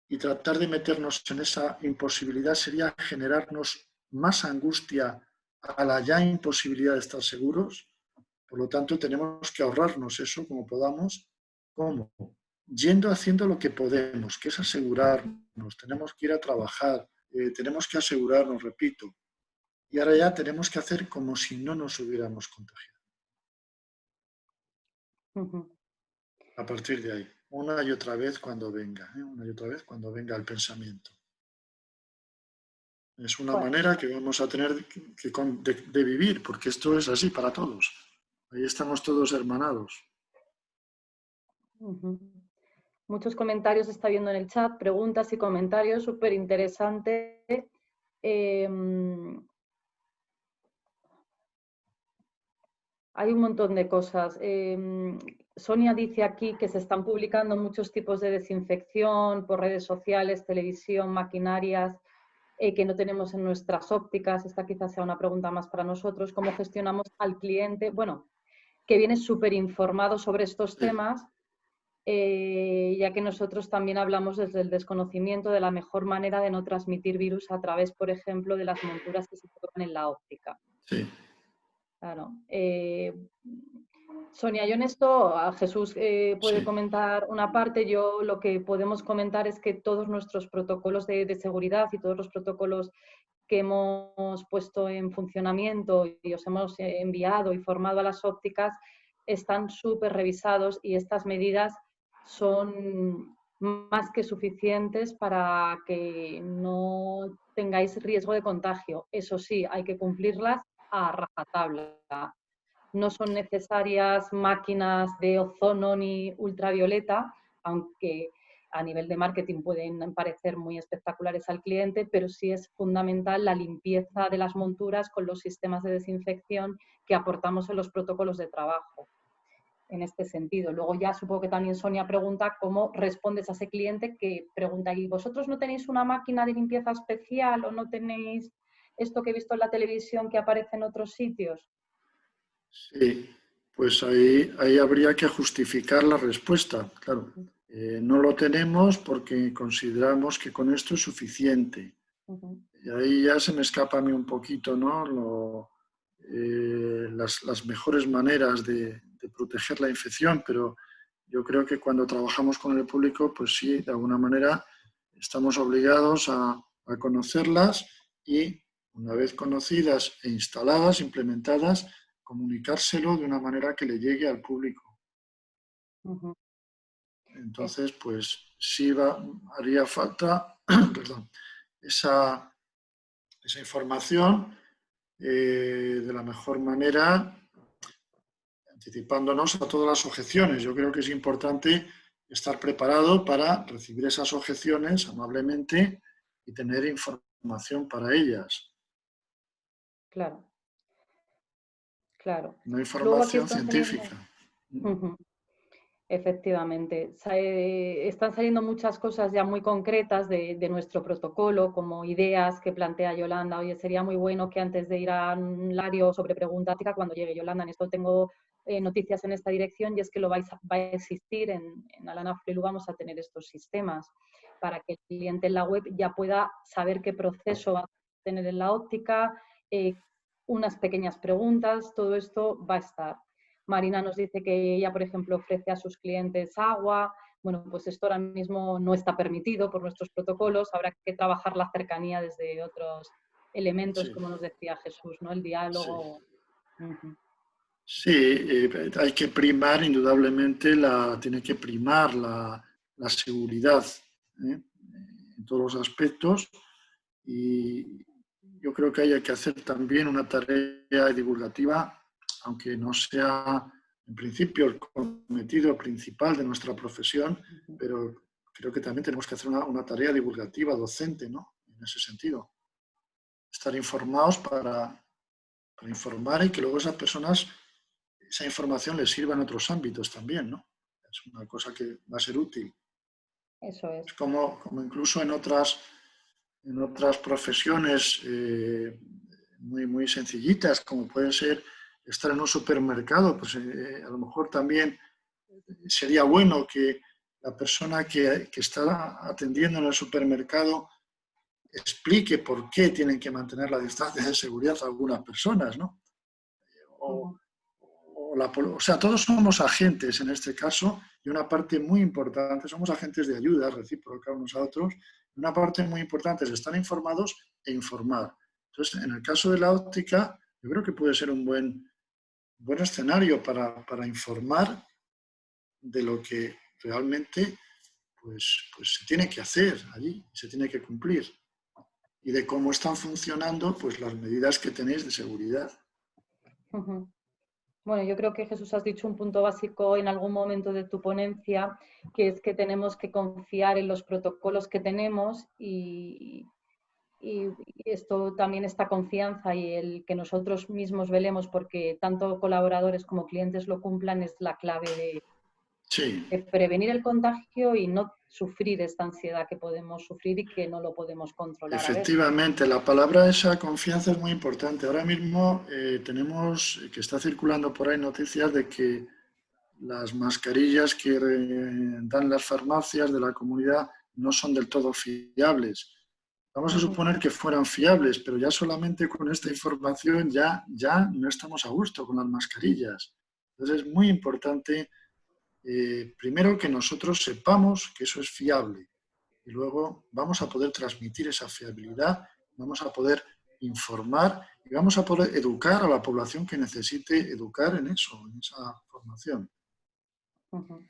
y tratar de meternos en esa imposibilidad sería generarnos más angustia a la ya imposibilidad de estar seguros. Por lo tanto, tenemos que ahorrarnos eso como podamos. ¿Cómo? Yendo haciendo lo que podemos, que es asegurarnos. Tenemos que ir a trabajar, tenemos que asegurarnos, repito. Y ahora ya tenemos que hacer como si no nos hubiéramos contagiado. A partir de ahí, una y otra vez cuando venga, una y otra vez cuando venga el pensamiento. Es una manera que vamos a tener de vivir, porque esto es así para todos. Ahí estamos todos hermanados. Muchos comentarios está viendo en el chat, preguntas y comentarios, súper interesante. Hay un montón de cosas. Sonia dice aquí que se están publicando muchos tipos de desinfección por redes sociales, televisión, maquinarias, que no tenemos en nuestras ópticas. Esta quizás sea una pregunta más para nosotros. ¿Cómo gestionamos al cliente? Bueno, que viene súper informado sobre estos temas, ya que nosotros también hablamos desde el desconocimiento de la mejor manera de no transmitir virus a través, por ejemplo, de las monturas que se colocan en la óptica. Sí. Claro. Sonia, yo en esto, a Jesús puede comentar una parte. Yo lo que podemos comentar es que todos nuestros protocolos de seguridad y todos los protocolos que hemos puesto en funcionamiento y os hemos enviado y formado a las ópticas están súper revisados, y estas medidas son más que suficientes para que no tengáis riesgo de contagio. Eso sí, hay que cumplirlas a rajatabla. No son necesarias máquinas de ozono ni ultravioleta, aunque a nivel de marketing pueden parecer muy espectaculares al cliente, pero sí es fundamental la limpieza de las monturas con los sistemas de desinfección que aportamos en los protocolos de trabajo. En este sentido. Luego ya supongo que también Sonia pregunta cómo respondes a ese cliente que pregunta, ¿y vosotros no tenéis una máquina de limpieza especial o no tenéis esto que he visto en la televisión que aparece en otros sitios? Sí, pues ahí habría que justificar la respuesta. Claro, no lo tenemos porque consideramos que con esto es suficiente. Y ahí ya se me escapa a mí un poquito, ¿no? Las mejores maneras de proteger la infección, pero yo creo que cuando trabajamos con el público, pues sí, de alguna manera estamos obligados a conocerlas, y una vez conocidas e instaladas, implementadas, comunicárselo de una manera que le llegue al público. Entonces, pues sí haría falta perdón, esa información, de la mejor manera, anticipándonos a todas las objeciones. Yo creo que es importante estar preparado para recibir esas objeciones amablemente y tener información para ellas. Claro, claro. Una Luego aquí información están saliendo... científica. Ujú. Efectivamente. Están saliendo muchas cosas ya muy concretas de nuestro protocolo, como ideas que plantea Yolanda. Oye, sería muy bueno que antes de ir a un lario sobre preguntática, cuando llegue Yolanda, en esto tengo noticias en esta dirección, y es que va a existir en Alana Frilu, vamos a tener estos sistemas para que el cliente en la web ya pueda saber qué proceso va a tener en la óptica, unas pequeñas preguntas, todo esto va a estar. Marina nos dice que ella, por ejemplo, ofrece a sus clientes agua. Bueno, pues esto ahora mismo no está permitido por nuestros protocolos. Habrá que trabajar la cercanía desde otros elementos, Sí, como nos decía Jesús, ¿no? El sí. diálogo. Uh-huh. Sí, hay que primar, indudablemente, tiene que primar la seguridad, ¿eh? En todos los aspectos, y yo creo que hay que hacer también una tarea divulgativa, aunque no sea en principio el cometido principal de nuestra profesión, pero creo que también tenemos que hacer una tarea divulgativa docente, ¿no? En ese sentido. Estar informados para informar y que luego esas personas, esa información les sirva en otros ámbitos también, ¿no? Es una cosa que va a ser útil. Eso es. Es como incluso en otras profesiones muy sencillitas, como puede ser estar en un supermercado, pues a lo mejor también sería bueno que la persona que está atendiendo en el supermercado explique por qué tienen que mantener la distancia de seguridad a algunas personas, ¿no? O, Uh-huh. o sea, todos somos agentes en este caso, y una parte muy importante, somos agentes de ayuda recíproca unos a otros, y una parte muy importante es estar informados e informar. Entonces, en el caso de la óptica, yo creo que puede ser un buen escenario para informar de lo que realmente pues se tiene que hacer allí, se tiene que cumplir, y de cómo están funcionando pues las medidas que tenéis de seguridad. Uh-huh. Bueno, yo creo que Jesús has dicho un punto básico en algún momento de tu ponencia, que es que tenemos que confiar en los protocolos que tenemos y esto también, esta confianza y el que nosotros mismos velemos porque tanto colaboradores como clientes lo cumplan, es la clave Sí, de prevenir el contagio y no sufrir esta ansiedad que podemos sufrir y que no lo podemos controlar a veces. efectivamente, la palabra esa confianza es muy importante. Ahora mismo tenemos que está circulando por ahí noticias de que las mascarillas que dan las farmacias de la comunidad no son del todo fiables. Vamos a Uh-huh. suponer que fueran fiables, pero ya solamente con esta información ya no estamos a gusto con las mascarillas. Entonces es muy importante, primero, que nosotros sepamos que eso es fiable, y luego vamos a poder transmitir esa fiabilidad, vamos a poder informar y vamos a poder educar a la población que necesite educar en eso, en esa formación. Uh-huh.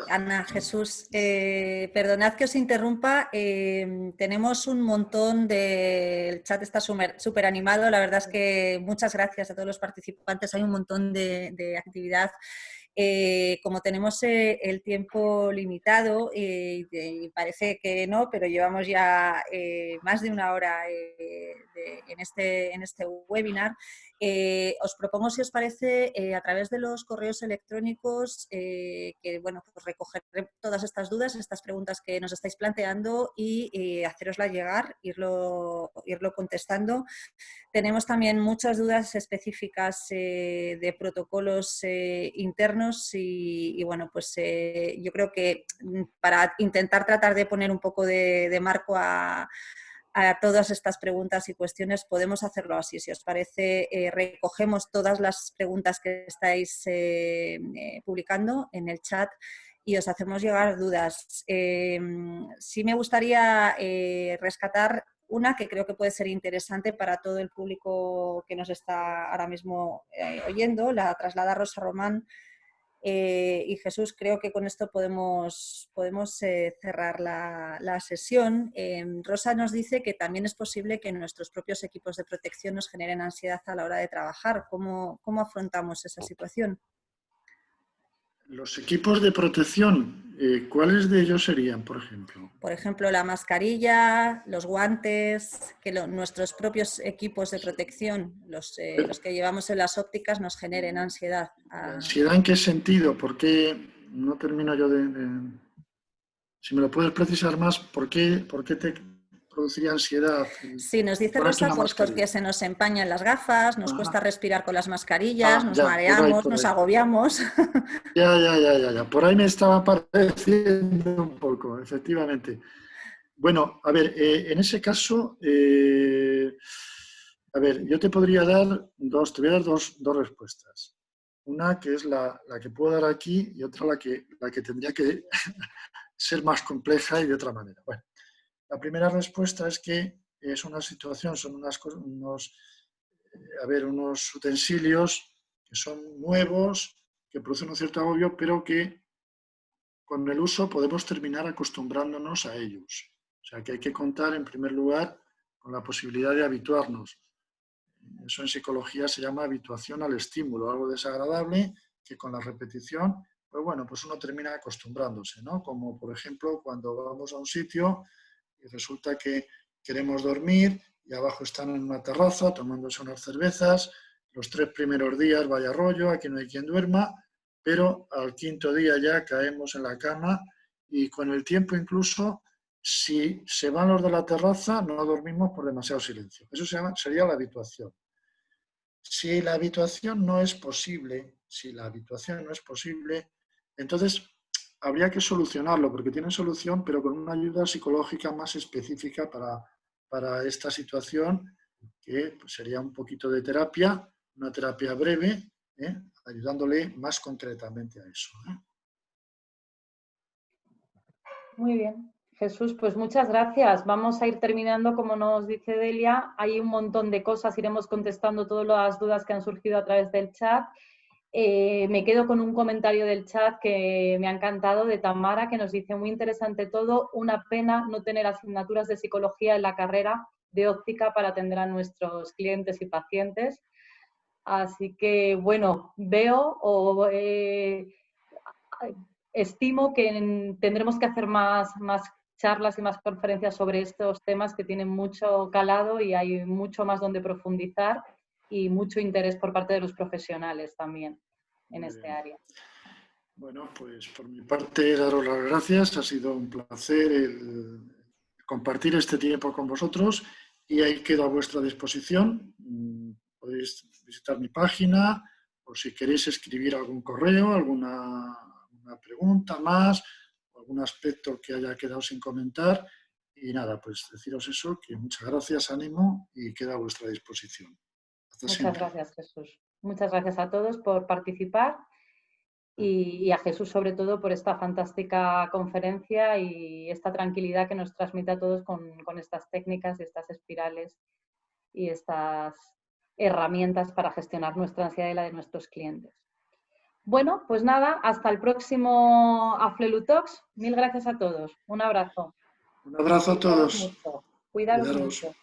Ana, Jesús, perdonad que os interrumpa, tenemos un montón el chat está súper animado, la verdad es que muchas gracias a todos los participantes, hay un montón de actividad. Como tenemos el tiempo limitado y parece que no, pero llevamos ya más de una hora en este webinar, os propongo, si os parece, a través de los correos electrónicos, que bueno, pues recogeré todas estas dudas, estas preguntas que nos estáis planteando y hacerosla llegar, irlo contestando. Tenemos también muchas dudas específicas de protocolos internos y bueno, pues yo creo que para intentar tratar de poner un poco de marco a todas estas preguntas y cuestiones, podemos hacerlo así. Si os parece, recogemos todas las preguntas que estáis publicando en el chat y os hacemos llegar dudas. Sí me gustaría rescatar una que creo que puede ser interesante para todo el público que nos está ahora mismo oyendo. La traslada Rosa Román. Y Jesús, creo que con esto podemos cerrar la sesión. Rosa nos dice que también es posible que nuestros propios equipos de protección nos generen ansiedad a la hora de trabajar. ¿Cómo afrontamos esa situación? Los equipos de protección, ¿cuáles de ellos serían, por ejemplo? Por ejemplo, la mascarilla, los guantes, que nuestros propios equipos de protección, los que llevamos en las ópticas, nos generen ansiedad. ¿Ansiedad en qué sentido? ¿Por qué? No termino yo Si me lo puedes precisar más, ¿por qué te produciría ansiedad? Sí, nos dice Rosa, pues porque se nos empañan las gafas, nos cuesta respirar con las mascarillas, nos mareamos, nos agobiamos. Ya. Por ahí me estaba pareciendo un poco, efectivamente. Bueno, a ver, en ese caso, a ver, yo te podría dar te voy a dar dos respuestas. Una que es la que puedo dar aquí y otra la que tendría que ser más compleja y de otra manera. Bueno, la primera respuesta es que es una situación, son unos utensilios que son nuevos, que producen un cierto agobio, pero que con el uso podemos terminar acostumbrándonos a ellos. O sea que hay que contar, en primer lugar, con la posibilidad de habituarnos. Eso en psicología se llama habituación al estímulo, algo desagradable que con la repetición, pues uno termina acostumbrándose, ¿no? Como por ejemplo cuando vamos a un sitio y resulta que queremos dormir y abajo están en una terraza tomándose unas cervezas, los 3 primeros días vaya rollo, aquí no hay quien duerma, pero al 5.º día ya caemos en la cama y con el tiempo incluso, si se van los de la terraza, no dormimos por demasiado silencio. Eso sería la habituación. Si la habituación no es posible, entonces habría que solucionarlo, porque tiene solución, pero con una ayuda psicológica más específica para esta situación, que sería un poquito de terapia, una terapia breve, ayudándole más concretamente a eso. Muy bien. Jesús, pues muchas gracias. Vamos a ir terminando, como nos dice Delia. Hay un montón de cosas, iremos contestando todas las dudas que han surgido a través del chat. Me quedo con un comentario del chat que me ha encantado, de Tamara, que nos dice: muy interesante todo, una pena no tener asignaturas de psicología en la carrera de óptica para atender a nuestros clientes y pacientes. Así que, bueno, estimo que tendremos que hacer más charlas y más conferencias sobre estos temas que tienen mucho calado y hay mucho más donde profundizar y mucho interés por parte de los profesionales también en este área. Bueno, pues por mi parte daros las gracias, ha sido un placer el compartir este tiempo con vosotros y ahí quedo a vuestra disposición. Podéis visitar mi página o si queréis escribir algún correo, alguna pregunta más, algún aspecto que haya quedado sin comentar. Y nada, pues deciros eso, que muchas gracias, ánimo y queda a vuestra disposición. Hasta Muchas siempre. Gracias, Jesús. Muchas gracias a todos por participar y a Jesús sobre todo por esta fantástica conferencia y esta tranquilidad que nos transmite a todos con estas técnicas, estas espirales y estas herramientas para gestionar nuestra ansiedad y la de nuestros clientes. Bueno, pues nada, hasta el próximo Aflelutox. Mil gracias a todos. Un abrazo. Un abrazo a todos. Cuidaros mucho.